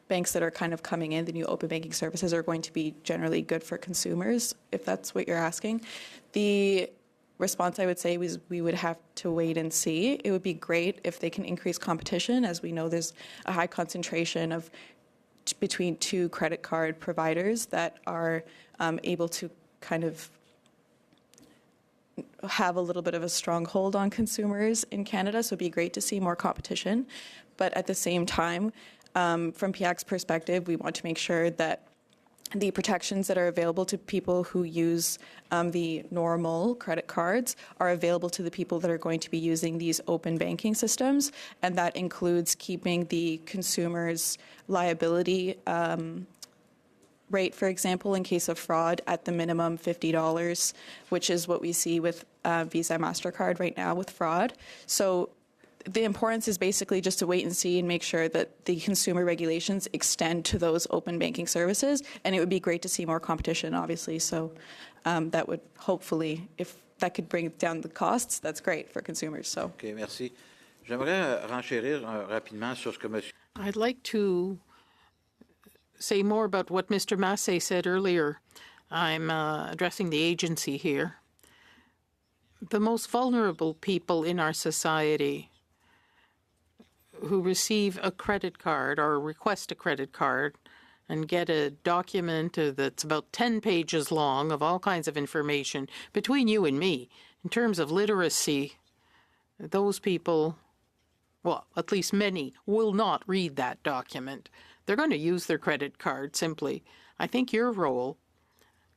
banks that are kind of coming in, the new open banking services are going to be generally good for consumers, if that's what you're asking. The response I would say was we would have to wait and see. It would be great if they can increase competition. As we know, there's a high concentration of between two credit card providers that are able to kind of have a little bit of a stronghold on consumers in Canada. So it'd be great to see more competition. But at the same time, from PIAC's perspective, we want to make sure that the protections that are available to people who use the normal credit cards are available to the people that are going to be using these open banking systems. And that includes keeping the consumer's liability rate, for example, in case of fraud at the minimum $50, which is what we see with Visa and MasterCard right now with fraud. So the importance is basically just to wait and see and make sure that the consumer regulations extend to those open banking services. And it would be great to see more competition, obviously. So that would hopefully, if that could bring down the costs, that's great for consumers. So. OK, merci. J'aimerais renchérir rapidement sur ce que monsieur. I'd like to say more about what Mr. Massé said earlier. I'm addressing the agency here. The most vulnerable people in our society who receive a credit card or request a credit card and get a document that's about 10 pages long of all kinds of information, between you and me, in terms of literacy, those people, well, at least many, will not read that document. They're going to use their credit card simply. I think your role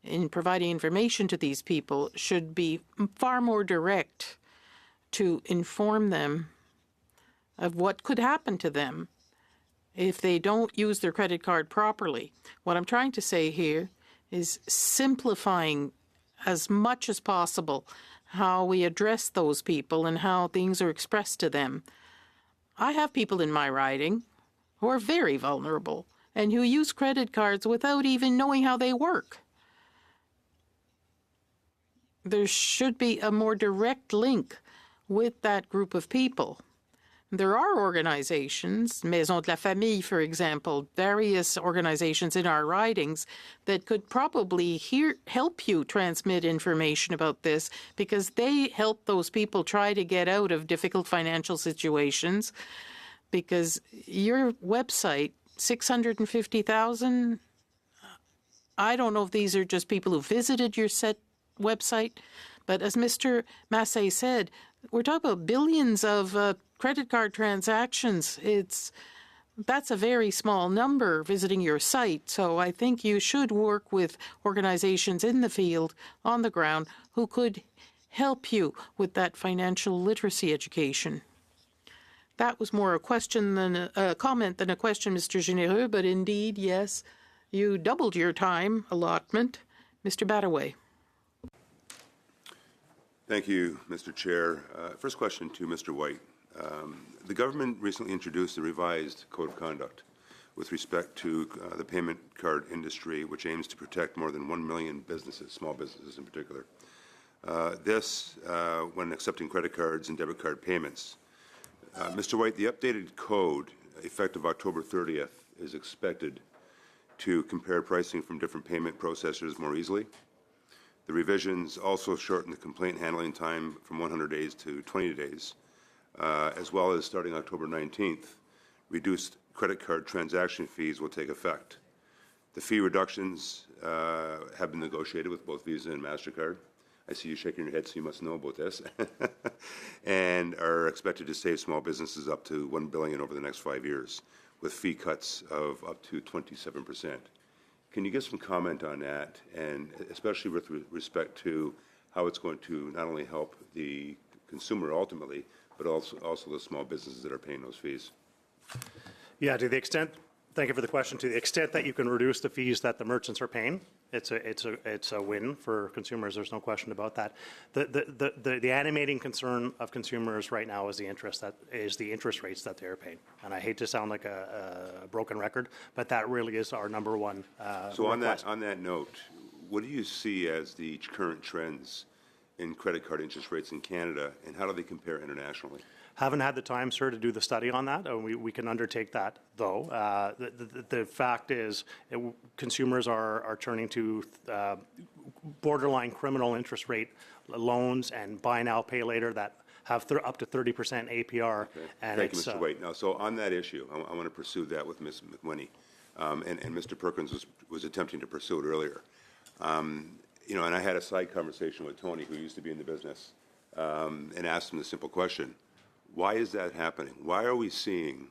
in providing information to these people should be far more direct to inform them of what could happen to them if they don't use their credit card properly. What I'm trying to say here is simplifying as much as possible how we address those people and how things are expressed to them. I have people in my riding who are very vulnerable and who use credit cards without even knowing how they work. There should be a more direct link with that group of people. There are organizations, Maison de la Famille, for example, various organizations in our ridings that could probably help you transmit information about this, because they help those people try to get out of difficult financial situations. Because your website 650,000. I don't know if these are just people who visited your website, but as Mr. Massé said, we're talking about billions of credit card transactions. That's a very small number visiting your site. So I think you should work with organizations in the field, on the ground, who could help you with that financial literacy education. That was more a question than a comment than a question, Mr. Généreux, but indeed, yes, you doubled your time allotment. Mr. Battaway. Thank you, Mr. Chair. First question to Mr. White. The government recently introduced a revised code of conduct with respect to the payment card industry, which aims to protect more than 1 million businesses, small businesses in particular. When accepting credit cards and debit card payments. Mr. White, the updated code, effective October 30th, is expected to compare pricing from different payment processors more easily. The revisions also shorten the complaint handling time from 100 days to 20 days, as well as starting October 19th, reduced credit card transaction fees will take effect. The fee reductions have been negotiated with both Visa and MasterCard. I see you shaking your head, so you must know about this, and are expected to save small businesses up to $1 billion over the next 5 years, with fee cuts of up to 27%. Can you give some comment on that, and especially with respect to how it's going to not only help the consumer ultimately, but also the small businesses that are paying those fees? Yeah, to the extent, thank you for the question. To the extent that you can reduce the fees that the merchants are paying, it's a win for consumers. There's no question about that. The animating concern of consumers right now is the interest rates that they're paying. And I hate to sound like a broken record, but that really is our number one. So on that note, what do you see as the current trends in credit card interest rates in Canada, and how do they compare internationally? Haven't had the time, sir, to do the study on that. We can undertake that, though. The fact is, consumers are turning to borderline criminal interest rate loans and buy now, pay later that have up to 30% APR. Okay. And Thank you, Mr. White. Now, so on that issue, I want to pursue that with Ms. McWhinney, and Mr. Perkins was attempting to pursue it earlier. And I had a side conversation with Tony, who used to be in the business, and asked him the simple question: why is that happening? Why are we seeing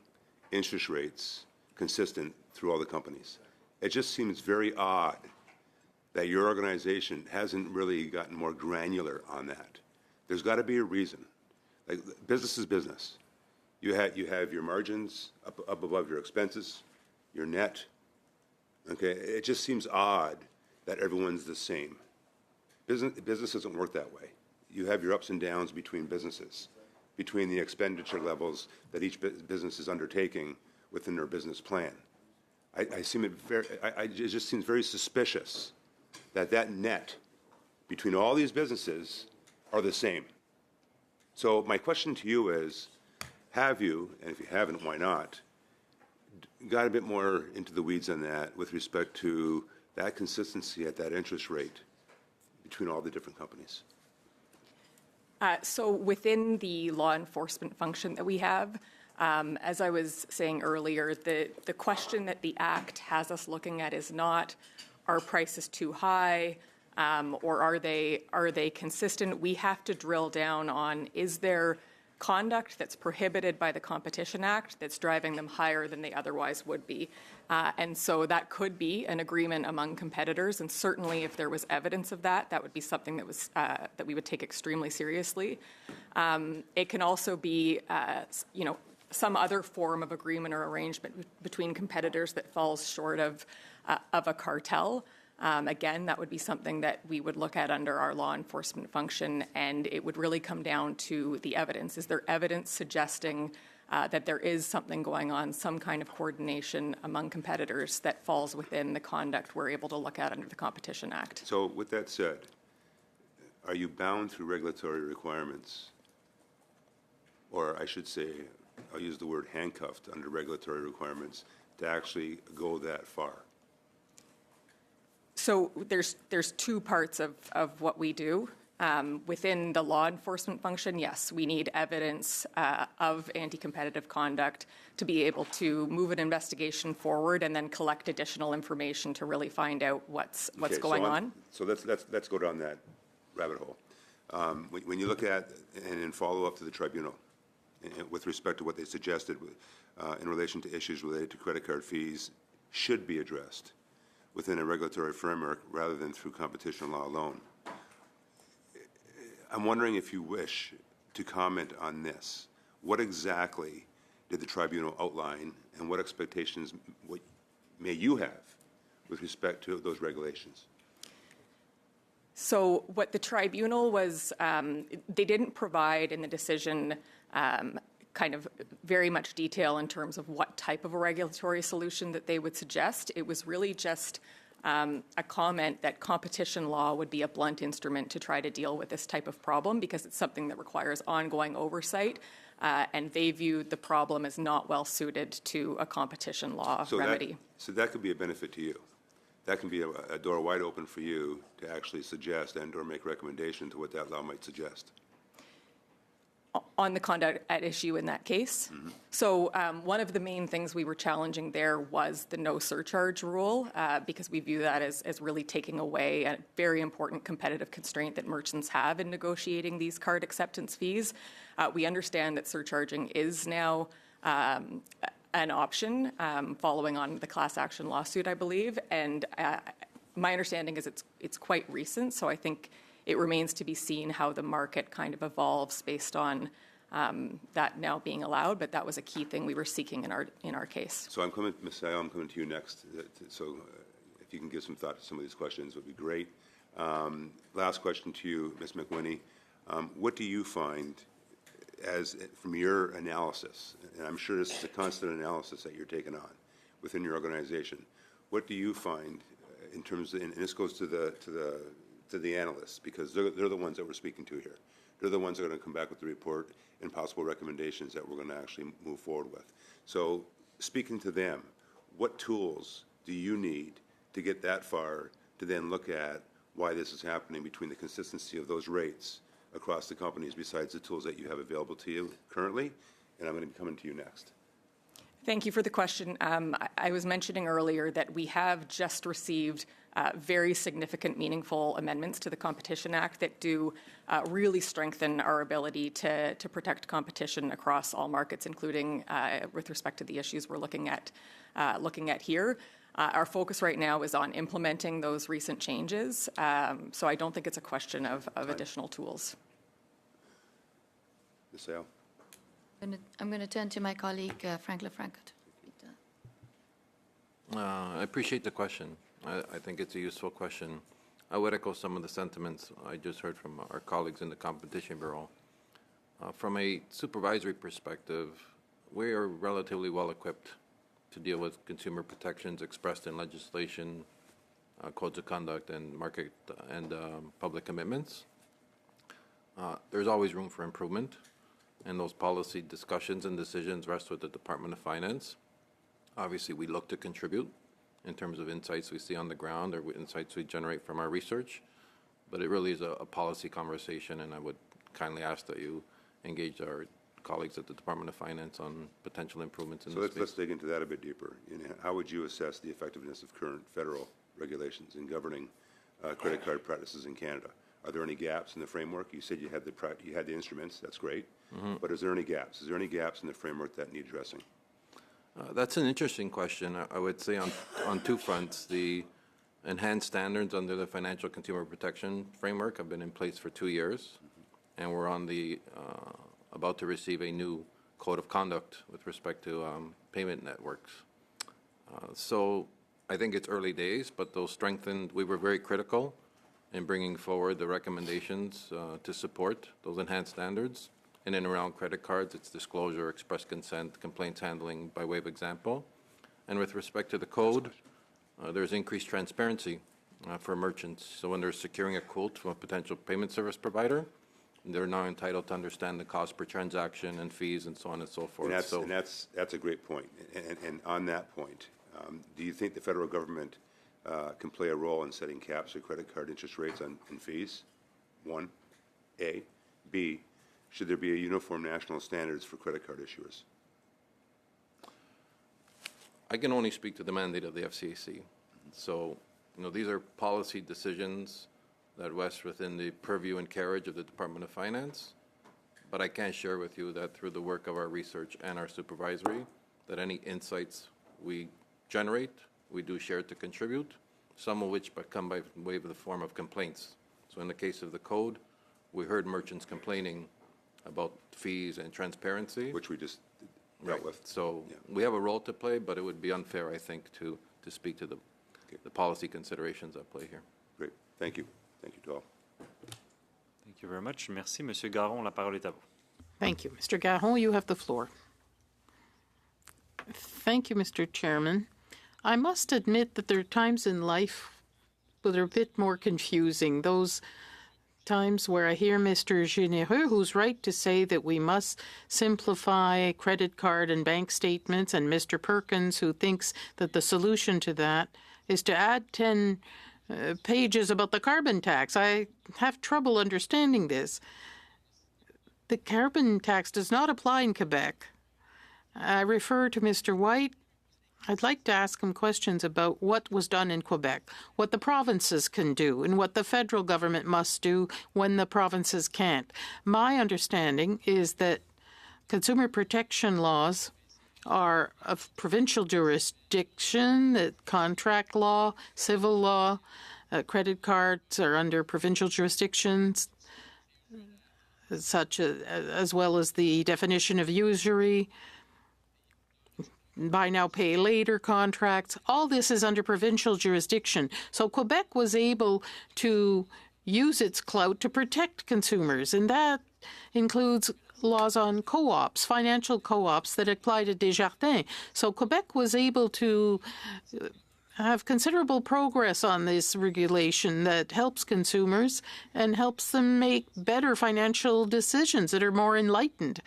interest rates consistent through all the companies? It just seems very odd that your organization hasn't really gotten more granular on that. There's got to be a reason. Like, business is business. You have your margins up above your expenses, your net. Okay, it just seems odd that everyone's the same. Business doesn't work that way. You have your ups and downs between businesses, between the expenditure levels that each business is undertaking within their business plan. It just seems very suspicious that net between all these businesses are the same. So my question to you is, have you, and if you haven't, why not, got a bit more into the weeds on that with respect to that consistency at that interest rate between all the different companies? So within the law enforcement function that we have, as I was saying earlier, the question that the Act has us looking at is not, are prices too high, or are they consistent? We have to drill down on, is there conduct that's prohibited by the Competition Act that's driving them higher than they otherwise would be. And so that could be an agreement among competitors, and certainly if there was evidence of that, that would be something that was that we would take extremely seriously. It can also be, some other form of agreement or arrangement between competitors that falls short of a cartel. Again, that would be something that we would look at under our law enforcement function, and it would really come down to the evidence. Is there evidence suggesting that there is something going on, some kind of coordination among competitors that falls within the conduct we're able to look at under the Competition Act? So with that said, are you bound through regulatory requirements, or I should say, I'll use the word handcuffed under regulatory requirements, to actually go that far? So there's two parts of what we do. Within the law enforcement function, yes, we need evidence of anti-competitive conduct to be able to move an investigation forward and then collect additional information to really find out what's going on. So let's go down that rabbit hole. When you look at and in follow up to the tribunal, with respect to what they suggested in relation to issues related to credit card fees, should be addressed within a regulatory framework rather than through competition law alone. I'm wondering if you wish to comment on this. What exactly did the tribunal outline, and what expectations may you have with respect to those regulations? So what the tribunal was, they didn't provide in the decision kind of very much detail in terms of what type of a regulatory solution that they would suggest. It was really just a comment that competition law would be a blunt instrument to try to deal with this type of problem because it's something that requires ongoing oversight, and they viewed the problem as not well suited to a competition law remedy. So that could be a benefit to you. That can be a door wide open for you to actually suggest and or make recommendation to what that law might suggest. On the conduct at issue in that case. Mm-hmm. So one of the main things we were challenging there was the no surcharge rule, because we view that as really taking away a very important competitive constraint that merchants have in negotiating these card acceptance fees. We understand that surcharging is now an option following on the class action lawsuit, I believe. And my understanding is it's quite recent, so I think it remains to be seen how the market kind of evolves based on that now being allowed, but that was a key thing we were seeking in our case. So Ms. Sayal, I'm coming to you next. So if you can give some thought to some of these questions, would be great. Last question to you, Ms. McWhinney. What do you find from your analysis, and I'm sure this is a constant analysis that you're taking on within your organization, what do you find in terms of, and this goes to the analysts, because they're the ones that we're speaking to here. They're the ones that are going to come back with the report and possible recommendations that we're going to actually move forward with. So speaking to them, what tools do you need to get that far to then look at why this is happening between the consistency of those rates across the companies besides the tools that you have available to you currently? And I'm going to be coming to you next. Thank you for the question. I was mentioning earlier that we have just received very significant, meaningful amendments to the Competition Act that do really strengthen our ability to protect competition across all markets, including with respect to the issues we're looking at here. Our focus right now is on implementing those recent changes, so I don't think it's a question of additional tools. Ms. Sayal? I'm going to turn to my colleague, Frank LaFranca. I appreciate the question. I think it's a useful question. I would echo some of the sentiments I just heard from our colleagues in the Competition Bureau. From a supervisory perspective, we are relatively well equipped to deal with consumer protections expressed in legislation, codes of conduct, and market and public commitments. There's always room for improvement, and those policy discussions and decisions rest with the Department of Finance. Obviously, we look to contribute in terms of insights we see on the ground or insights we generate from our research, but it really is a policy conversation, and I would kindly ask that you engage our colleagues at the Department of Finance on potential improvements in this space. So let's dig into that a bit deeper. How would you assess the effectiveness of current federal regulations in governing credit card practices in Canada? Are there any gaps in the framework? You said you had the instruments. That's great. Mm-hmm. But is there any gaps? Is there any gaps in the framework that need addressing? That's an interesting question. I would say on two fronts. The enhanced standards under the Financial Consumer Protection Framework have been in place for 2 years, and we're on the about to receive a new code of conduct with respect to payment networks. So I think it's early days, but those strengthened. We were very critical in bringing forward the recommendations to support those enhanced standards. And in around credit cards, it's disclosure, express consent, complaints handling by way of example. And with respect to the code, there's increased transparency for merchants. So when they're securing a quote from a potential payment service provider, they're now entitled to understand the cost per transaction and fees and so on and so forth. And that's a great point. And on that point, do you think the federal government can play a role in setting caps or credit card interest rates and fees? One. A. B. Should there be a uniform national standards for credit card issuers? I can only speak to the mandate of the FCAC. So, these are policy decisions that rest within the purview and carriage of the Department of Finance. But I can share with you that through the work of our research and our supervisory, that any insights we generate, we do share to contribute, some of which come by way of the form of complaints. So in the case of the code, we heard merchants complaining about fees and transparency. Which we just dealt with. So we have a role to play, but it would be unfair, I think, to speak to the policy considerations at play here. Great. Thank you. Thank you to all. Thank you very much. Merci. Monsieur Garon, la parole est à vous. Thank you. Mr. Garon, you have the floor. Thank you, Mr. Chairman. I must admit that there are times in life that are a bit more confusing. Those times where I hear Mr. Généreux, who's right to say that we must simplify credit card and bank statements, and Mr. Perkins, who thinks that the solution to that is to add 10 pages about the carbon tax. I have trouble understanding this. The carbon tax does not apply in Quebec. I refer to Mr. White. I'd like to ask him questions about what was done in Quebec, what the provinces can do, and what the federal government must do when the provinces can't. My understanding is that consumer protection laws are of provincial jurisdiction, that contract law, civil law, credit cards are under provincial jurisdictions, such as well as the definition of usury, buy now, pay later contracts. All this is under provincial jurisdiction. So Quebec was able to use its clout to protect consumers, and that includes laws on co-ops, financial co-ops that apply to Desjardins. So Quebec was able to have considerable progress on this regulation that helps consumers and helps them make better financial decisions that are more enlightened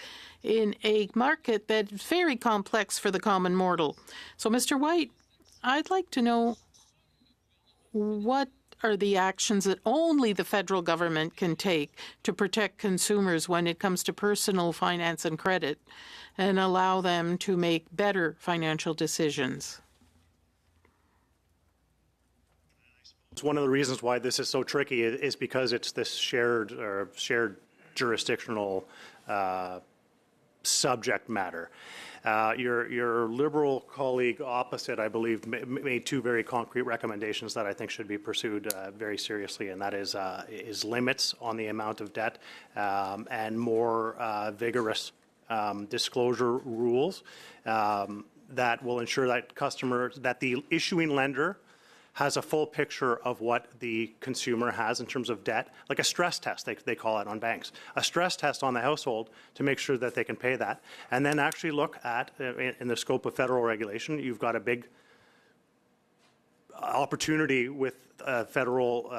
in a market that's very complex for the common mortal. So, Mr. White, I'd like to know what are the actions that only the federal government can take to protect consumers when it comes to personal finance and credit and allow them to make better financial decisions. It's one of the reasons why this is so tricky is because it's this shared jurisdictional subject matter. Your Liberal colleague opposite, I believe, made two very concrete recommendations that I think should be pursued very seriously, and that is limits on the amount of debt and more vigorous disclosure rules that will ensure that the issuing lender has a full picture of what the consumer has in terms of debt, like a stress test, they call it on banks, a stress test on the household to make sure that they can pay that, and then actually look at, in the scope of federal regulation, you've got a big opportunity with federal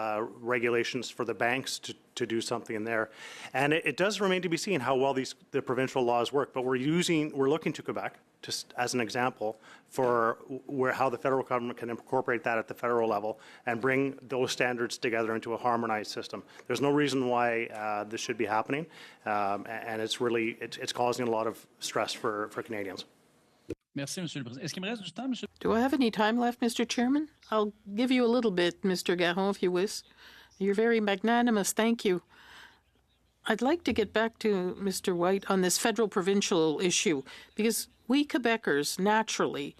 regulations for the banks to do something in there. And it does remain to be seen how well the provincial laws work, but we're looking to Quebec just as an example for how the federal government can incorporate that at the federal level and bring those standards together into a harmonized system. There's no reason why this should be happening, and it's causing a lot of stress for Canadians. Merci, Monsieur le Président. Est-ce qu'il me reste du temps, Monsieur? Do I have any time left, Mr. Chairman? I'll give you a little bit, Mr. Garon, if you wish. You're very magnanimous. Thank you. I'd like to get back to Mr. White on this federal-provincial issue, because we Quebecers naturally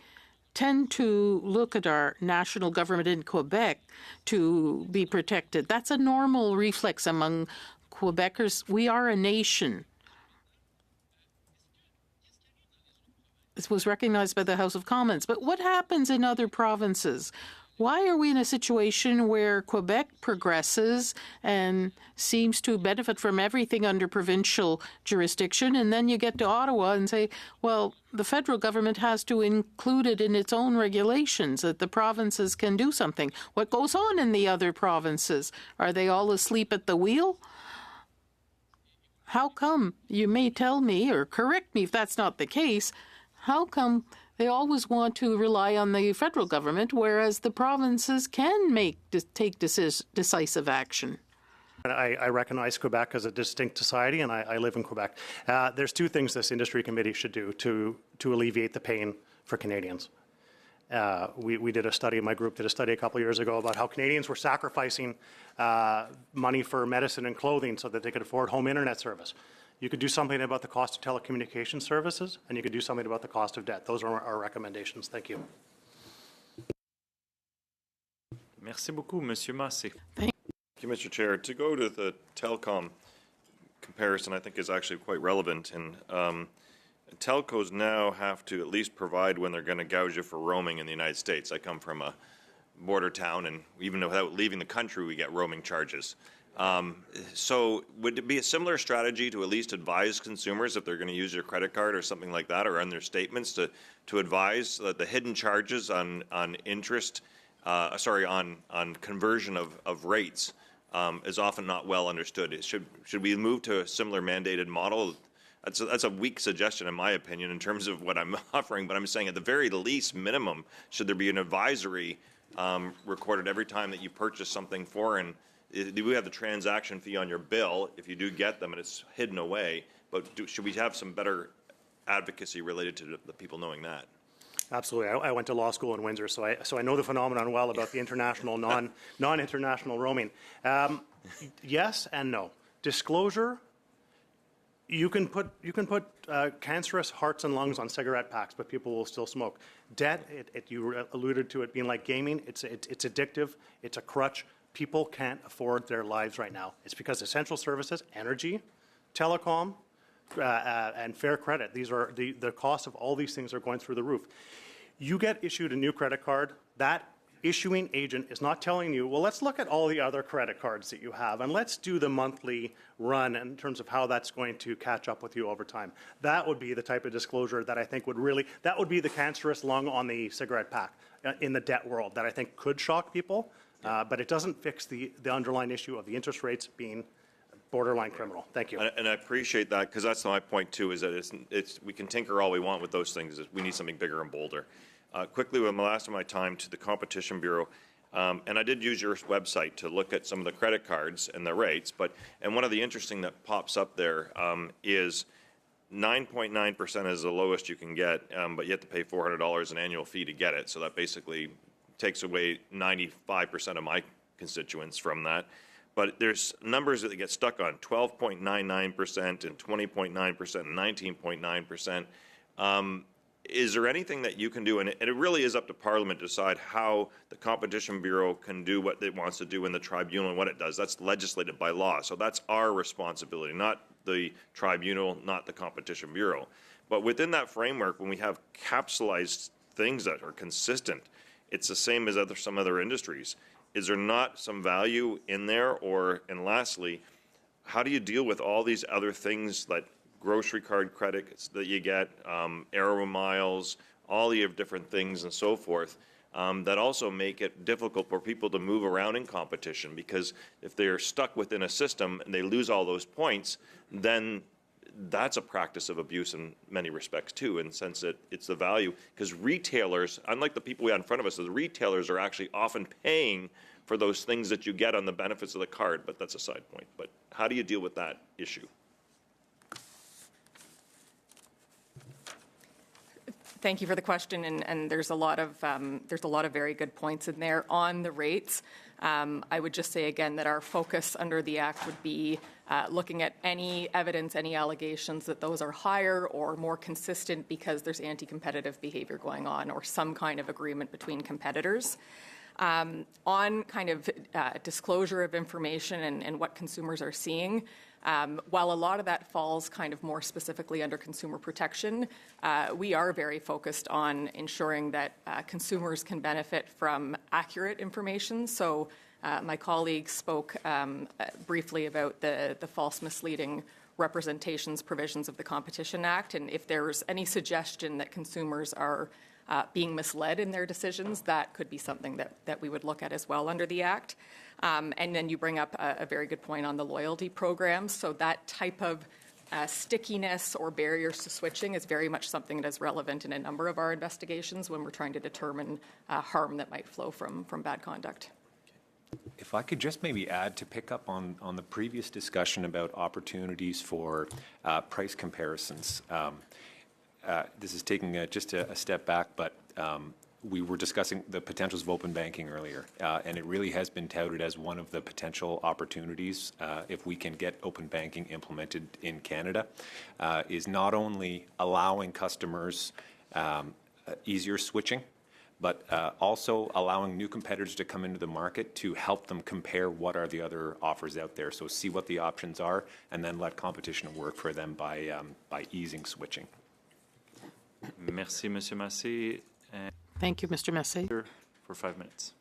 tend to look at our national government in Quebec to be protected. That's a normal reflex among Quebecers. We are a nation. This was recognized by the House of Commons. But what happens in other provinces? Why are we in a situation where Quebec progresses and seems to benefit from everything under provincial jurisdiction, and then you get to Ottawa and say, well, the federal government has to include it in its own regulations, that the provinces can do something? What goes on in the other provinces? Are they all asleep at the wheel? How come, you may tell me or correct me if that's not the case, how come they always want to rely on the federal government, whereas the provinces can take decisive action? I recognize Quebec as a distinct society, and I live in Quebec. There's two things this industry committee should do to alleviate the pain for Canadians. We did a study, my group did a study a couple of years ago about how Canadians were sacrificing money for medicine and clothing so that they could afford home internet service. You could do something about the cost of telecommunication services, and you could do something about the cost of debt. Those are our recommendations. Thank you. Merci beaucoup, Monsieur Massé. Thank you, Mr. Chair. To go to the telecom comparison, I think is actually quite relevant. And telcos now have to at least provide when they're going to gouge you for roaming in the United States. I come from a border town, and even without leaving the country, we get roaming charges. So would it be a similar strategy to at least advise consumers if they're going to use your credit card or something like that, or on their statements to advise that the hidden charges on interest, on conversion of rates is often not well understood? Should we move to a similar mandated model? That's a weak suggestion, in my opinion, in terms of what I'm offering, but I'm saying at the very least minimum, should there be an advisory recorded every time that you purchase something foreign? We have the transaction fee on your bill if you do get them and it's hidden away, but should we have some better advocacy related to the people knowing that? Absolutely. I went to law school in Windsor, so I know the phenomenon well about the international, non-international roaming. Yes and no. Disclosure. You can put cancerous hearts and lungs on cigarette packs, but people will still smoke. Debt. You alluded to it being like gaming. It's addictive. It's a crutch. People can't afford their lives right now. It's because essential services, energy, telecom, and fair credit. These are the cost of all these things are going through the roof. You get issued a new credit card. That issuing agent is not telling you, well, let's look at all the other credit cards that you have and let's do the monthly run in terms of how that's going to catch up with you over time. That would be the type of disclosure that I think that would be the cancerous lung on the cigarette pack in the debt world that I think could shock people. But it doesn't fix the underlying issue of the interest rates being borderline criminal. Thank you. And I appreciate that, because that's my point too, is that we can tinker all we want with those things. We need something bigger and bolder. Quickly, with the last of my time, to the Competition Bureau, and I did use your website to look at some of the credit cards and the rates, and one of the interesting that pops up there is 9.9% is the lowest you can get, but you have to pay $400 an annual fee to get it. So that basically takes away 95% of my constituents from that. But there's numbers that they get stuck on, 12.99% and 20.9% and 19.9%. Is there anything that you can do, and it really is up to Parliament to decide how the Competition Bureau can do what it wants to do in the tribunal and what it does. That's legislated by law, so that's our responsibility, not the tribunal, not the Competition Bureau. But within that framework, when we have capsulized things that are consistent, it's the same as some other industries. Is there not some value in there? And lastly, how do you deal with all these other things like grocery card credits that you get, Aero Miles, all the different things and so forth, that also make it difficult for people to move around in competition? Because if they're stuck within a system and they lose all those points, then that's a practice of abuse in many respects too, in the sense that it's the value. Because retailers, unlike the people we have in front of us, the retailers are actually often paying for those things that you get on the benefits of the card, but that's a side point. But how do you deal with that issue? Thank you for the question, and there's a lot of very good points in there on the rates. I would just say again that our focus under the Act would be looking at any evidence, any allegations that those are higher or more consistent because there's anti-competitive behavior going on or some kind of agreement between competitors. On kind of disclosure of information and what consumers are seeing, while a lot of that falls kind of more specifically under consumer protection, we are very focused on ensuring that consumers can benefit from accurate information. So my colleague spoke briefly about the false misleading representations provisions of the Competition Act, and if there's any suggestion that consumers are being misled in their decisions, that could be something that we would look at as well under the Act. And then you bring up a very good point on the loyalty programs. So that type of stickiness or barriers to switching is very much something that is relevant in a number of our investigations when we're trying to determine harm that might flow from bad conduct. If I could just maybe add to pick up on the previous discussion about opportunities for price comparisons. This is taking just a step back, but we were discussing the potentials of open banking earlier, and it really has been touted as one of the potential opportunities if we can get open banking implemented in Canada, is not only allowing customers easier switching, but also allowing new competitors to come into the market to help them compare what are the other offers out there. So see what the options are, and then let competition work for them by easing switching. Merci, Monsieur Massé. Thank you, Mr. Massé. For 5 minutes.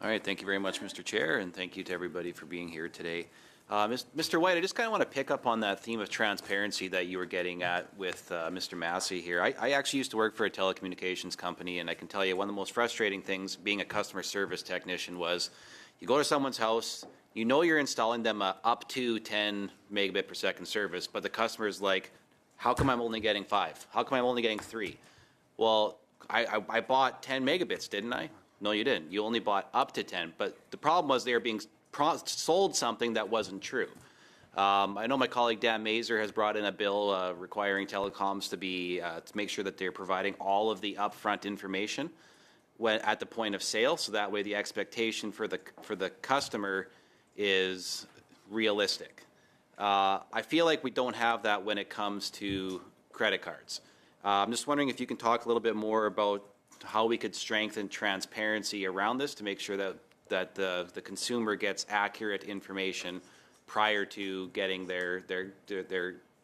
All right, thank you very much, Mr. Chair, and thank you to everybody for being here today. Mr. White, I just kind of want to pick up on that theme of transparency that you were getting at with Mr. Massey here. I actually used to work for a telecommunications company, and I can tell you one of the most frustrating things being a customer service technician was you go to someone's house, you know you're installing them up to 10 megabit per second service, but the customer is like, how come I'm only getting 5? How come I'm only getting 3? Well, I bought 10 megabits, didn't I? No, you didn't. You only bought up to 10. But the problem was they were being sold something that wasn't true. I know my colleague Dan Mazer has brought in a bill requiring telecoms to make sure that they're providing all of the upfront information at the point of sale, so that way the expectation for the customer is realistic. I feel like we don't have that when it comes to credit cards. I'm just wondering if you can talk a little bit more about how we could strengthen transparency around this to make sure that the consumer gets accurate information prior to getting their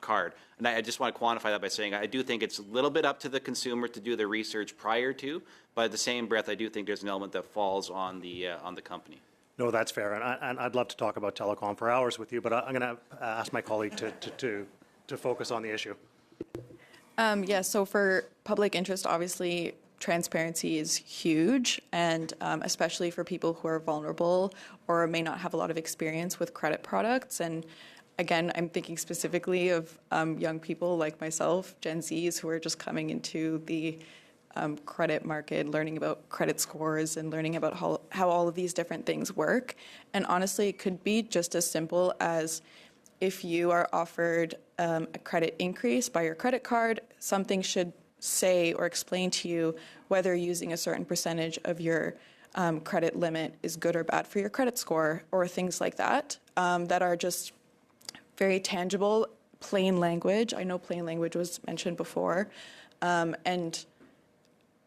card. And I just want to quantify that by saying I do think it's a little bit up to the consumer to do the research prior to, but at the same breath, I do think there's an element that falls on the company. No, that's fair, and I'd love to talk about telecom for hours with you, but I'm going to ask my colleague to focus on the issue. Yeah, so for public interest, obviously, transparency is huge, and especially for people who are vulnerable or may not have a lot of experience with credit products. And again, I'm thinking specifically of young people like myself, Gen Zs, who are just coming into the credit market, learning about credit scores and learning about how all of these different things work. And honestly, it could be just as simple as if you are offered a credit increase by your credit card, something should say or explain to you whether using a certain percentage of your credit limit is good or bad for your credit score, or things like that, that are just very tangible, plain language. I know plain language was mentioned before. And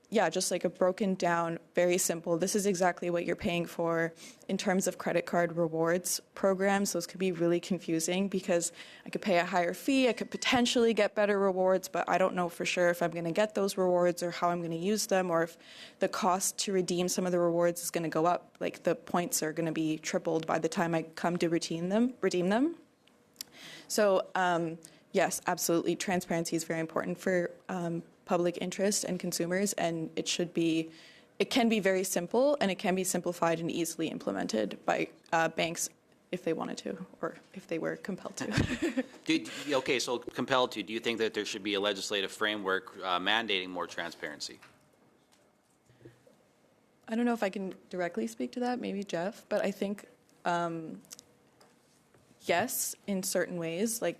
yeah, just like a broken down, very simple, this is exactly what you're paying for in terms of credit card rewards programs. Those could be really confusing because I could pay a higher fee, I could potentially get better rewards, but I don't know for sure if I'm going to get those rewards or how I'm going to use them, or if the cost to redeem some of the rewards is going to go up, like the points are going to be tripled by the time I come to redeem them. So yes, absolutely, transparency is very important for public interest and consumers, and it can be very simple, and it can be simplified and easily implemented by banks if they wanted to, or if they were compelled to. Okay, so compelled to, do you think that there should be a legislative framework mandating more transparency? I don't know if I can directly speak to that, maybe Jeff, but I think yes, in certain ways, like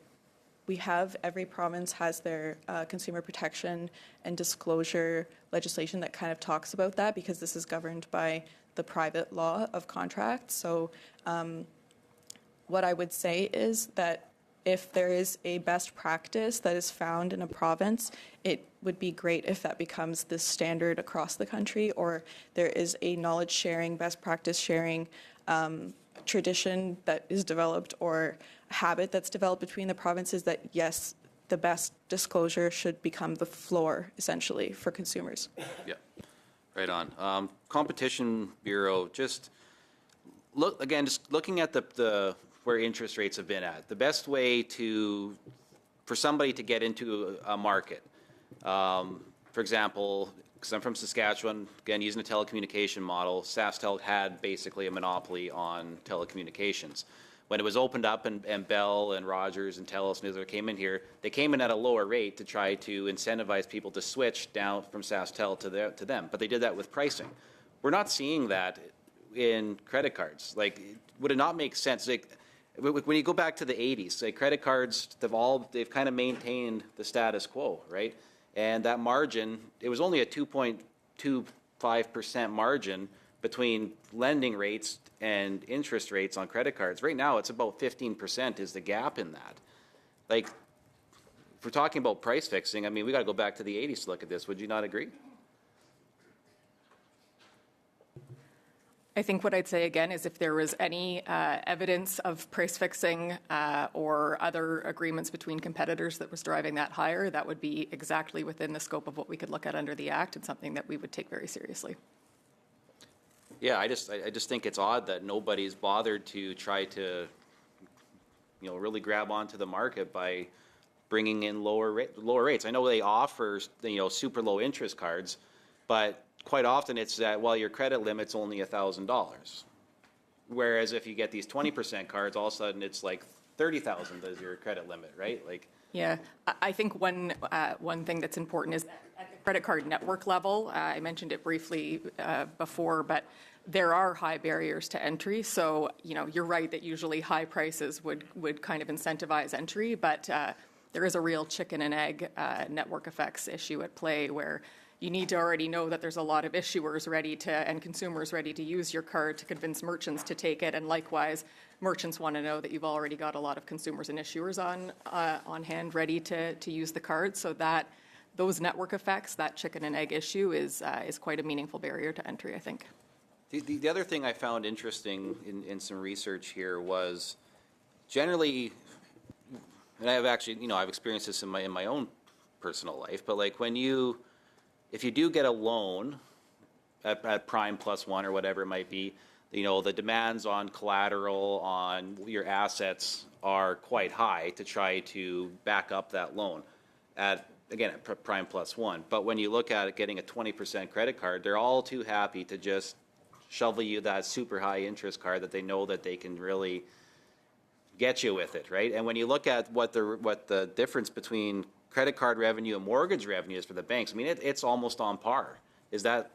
every province has their consumer protection and disclosure legislation that kind of talks about that, because this is governed by the private law of contracts. So what I would say is that if there is a best practice that is found in a province, it would be great if that becomes the standard across the country, or there is a knowledge sharing, best practice sharing tradition that is developed, or habit that's developed between the provinces, that yes, the best disclosure should become the floor essentially for consumers. Yeah, right on. Competition Bureau, just looking at the where interest rates have been at, the best way for somebody to get into a market, for example, because I'm from Saskatchewan, again, using a telecommunication model, SaskTel had basically a monopoly on telecommunications. When it was opened up and Bell and Rogers and Telus and others came in here, they came in at a lower rate to try to incentivize people to switch down from SaskTel to them. But they did that with pricing. We're not seeing that in credit cards. Like, would it not make sense? Like, when you go back to the 80s, like credit cards, they've kind of maintained the status quo, right? And that margin, it was only a 2.25% margin between lending rates and interest rates on credit cards. Right now, it's about 15% is the gap in that. Like, if we're talking about price fixing, I mean, we got to go back to the 80s to look at this. Would you not agree? I think what I'd say again is if there was any evidence of price fixing or other agreements between competitors that was driving that higher, that would be exactly within the scope of what we could look at under the Act and something that we would take very seriously. Yeah, I just think it's odd that nobody's bothered to try to, really grab onto the market by bringing in lower rates. I know they offer, super low interest cards, but quite often it's that, well, your credit limit's only $1,000. Whereas if you get these 20% cards, all of a sudden it's like $30,000 as your credit limit, right? Like, yeah, I think one thing that's important is at the credit card network level, I mentioned it briefly before, but there are high barriers to entry. So, you're right that usually high prices would kind of incentivize entry, but there is a real chicken and egg network effects issue at play where you need to already know that there's a lot of issuers and consumers ready to use your card to convince merchants to take it. And likewise, merchants want to know that you've already got a lot of consumers and issuers on hand ready to use the card. So that those network effects, that chicken and egg issue is quite a meaningful barrier to entry, I think. The other thing I found interesting in some research here was generally, and I've actually, I've experienced this in my own personal life, but like if you do get a loan at Prime +1 or whatever it might be, the demands on collateral on your assets are quite high to try to back up that loan at Prime +1. But when you look at it getting a 20% credit card, they're all too happy to just shovel you that super high interest card that they know that they can really get you with it, right? And when you look at what the difference between credit card revenue and mortgage revenue is for the banks, I mean, it's almost on par. Is that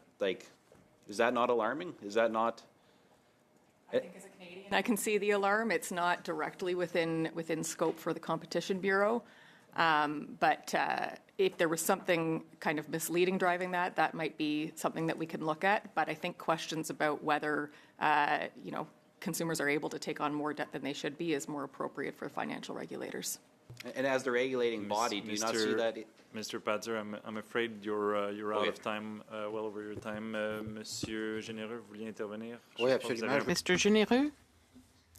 not alarming? Is that not? I think as a Canadian, I can see the alarm. It's not directly within scope for the Competition Bureau. But if there was something kind of misleading driving that might be something that we can look at. But I think questions about whether, consumers are able to take on more debt than they should be is more appropriate for financial regulators. And as the regulating body, do you not see that? Mr. Padzer, I'm afraid you're out of time, well over your time. Monsieur Généreux, vous vouliez intervenir? Oui, absolument. Mr. Généreux,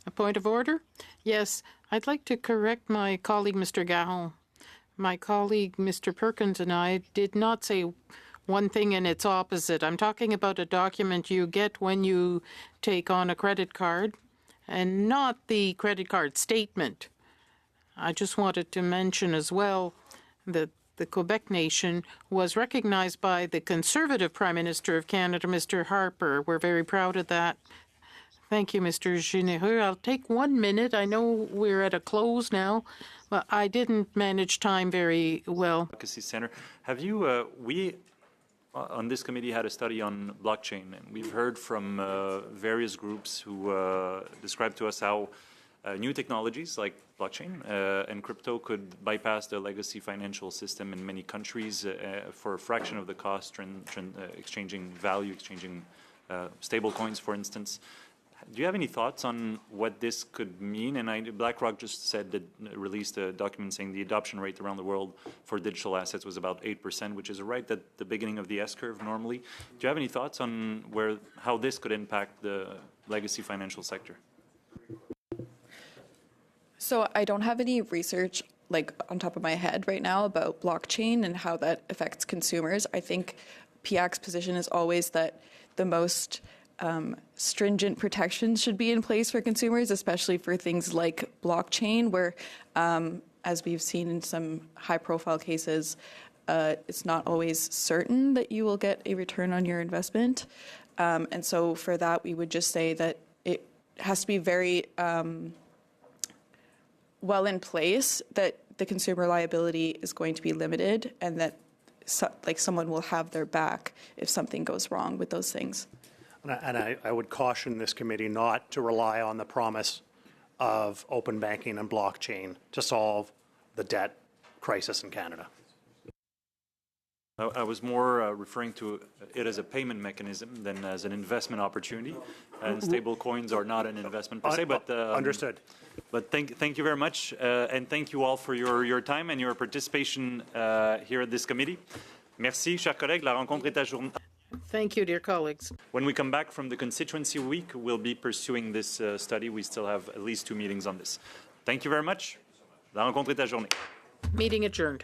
a point of order? Yes, I'd like to correct my colleague, Mr. Garon. My colleague, Mr. Perkins, and I did not say one thing and its opposite. I'm talking about a document you get when you take on a credit card and not the credit card statement. I just wanted to mention as well that the Quebec nation was recognized by the Conservative Prime Minister of Canada, Mr. Harper. We're very proud of that. Thank you, Mr. Généreux. I'll take 1 minute. I know we're at a close now, but I didn't manage time very well. Advocacy Center. Have you, we on this committee had a study on blockchain, and we've heard from various groups who described to us how new technologies like blockchain and crypto could bypass the legacy financial system in many countries for a fraction of the cost, exchanging value, exchanging stable coins, for instance. Do you have any thoughts on what this could mean? And BlackRock just said that released a document saying the adoption rate around the world for digital assets was about 8%, which is right at the beginning of the S-curve normally. Do you have any thoughts on how this could impact the legacy financial sector? So I don't have any research on top of my head right now about blockchain and how that affects consumers. I think PIAC's position is always that the most stringent protections should be in place for consumers, especially for things like blockchain, where, as we've seen in some high-profile cases, it's not always certain that you will get a return on your investment. And so for that, we would just say that it has to be very well in place, that the consumer liability is going to be limited, and that someone will have their back if something goes wrong with those things. And I would caution this committee not to rely on the promise of open banking and blockchain to solve the debt crisis in Canada. I was more referring to it as a payment mechanism than as an investment opportunity. And stable coins are not an investment per se, but understood. But thank you very much, and thank you all for your time and your participation here at this committee. Merci, chers collègues. La rencontre est ajournée. Thank you, dear colleagues. When we come back from the constituency week, we'll be pursuing this study. We still have at least 2 meetings on this. Thank you very much. La rencontre est ajournée. Meeting adjourned.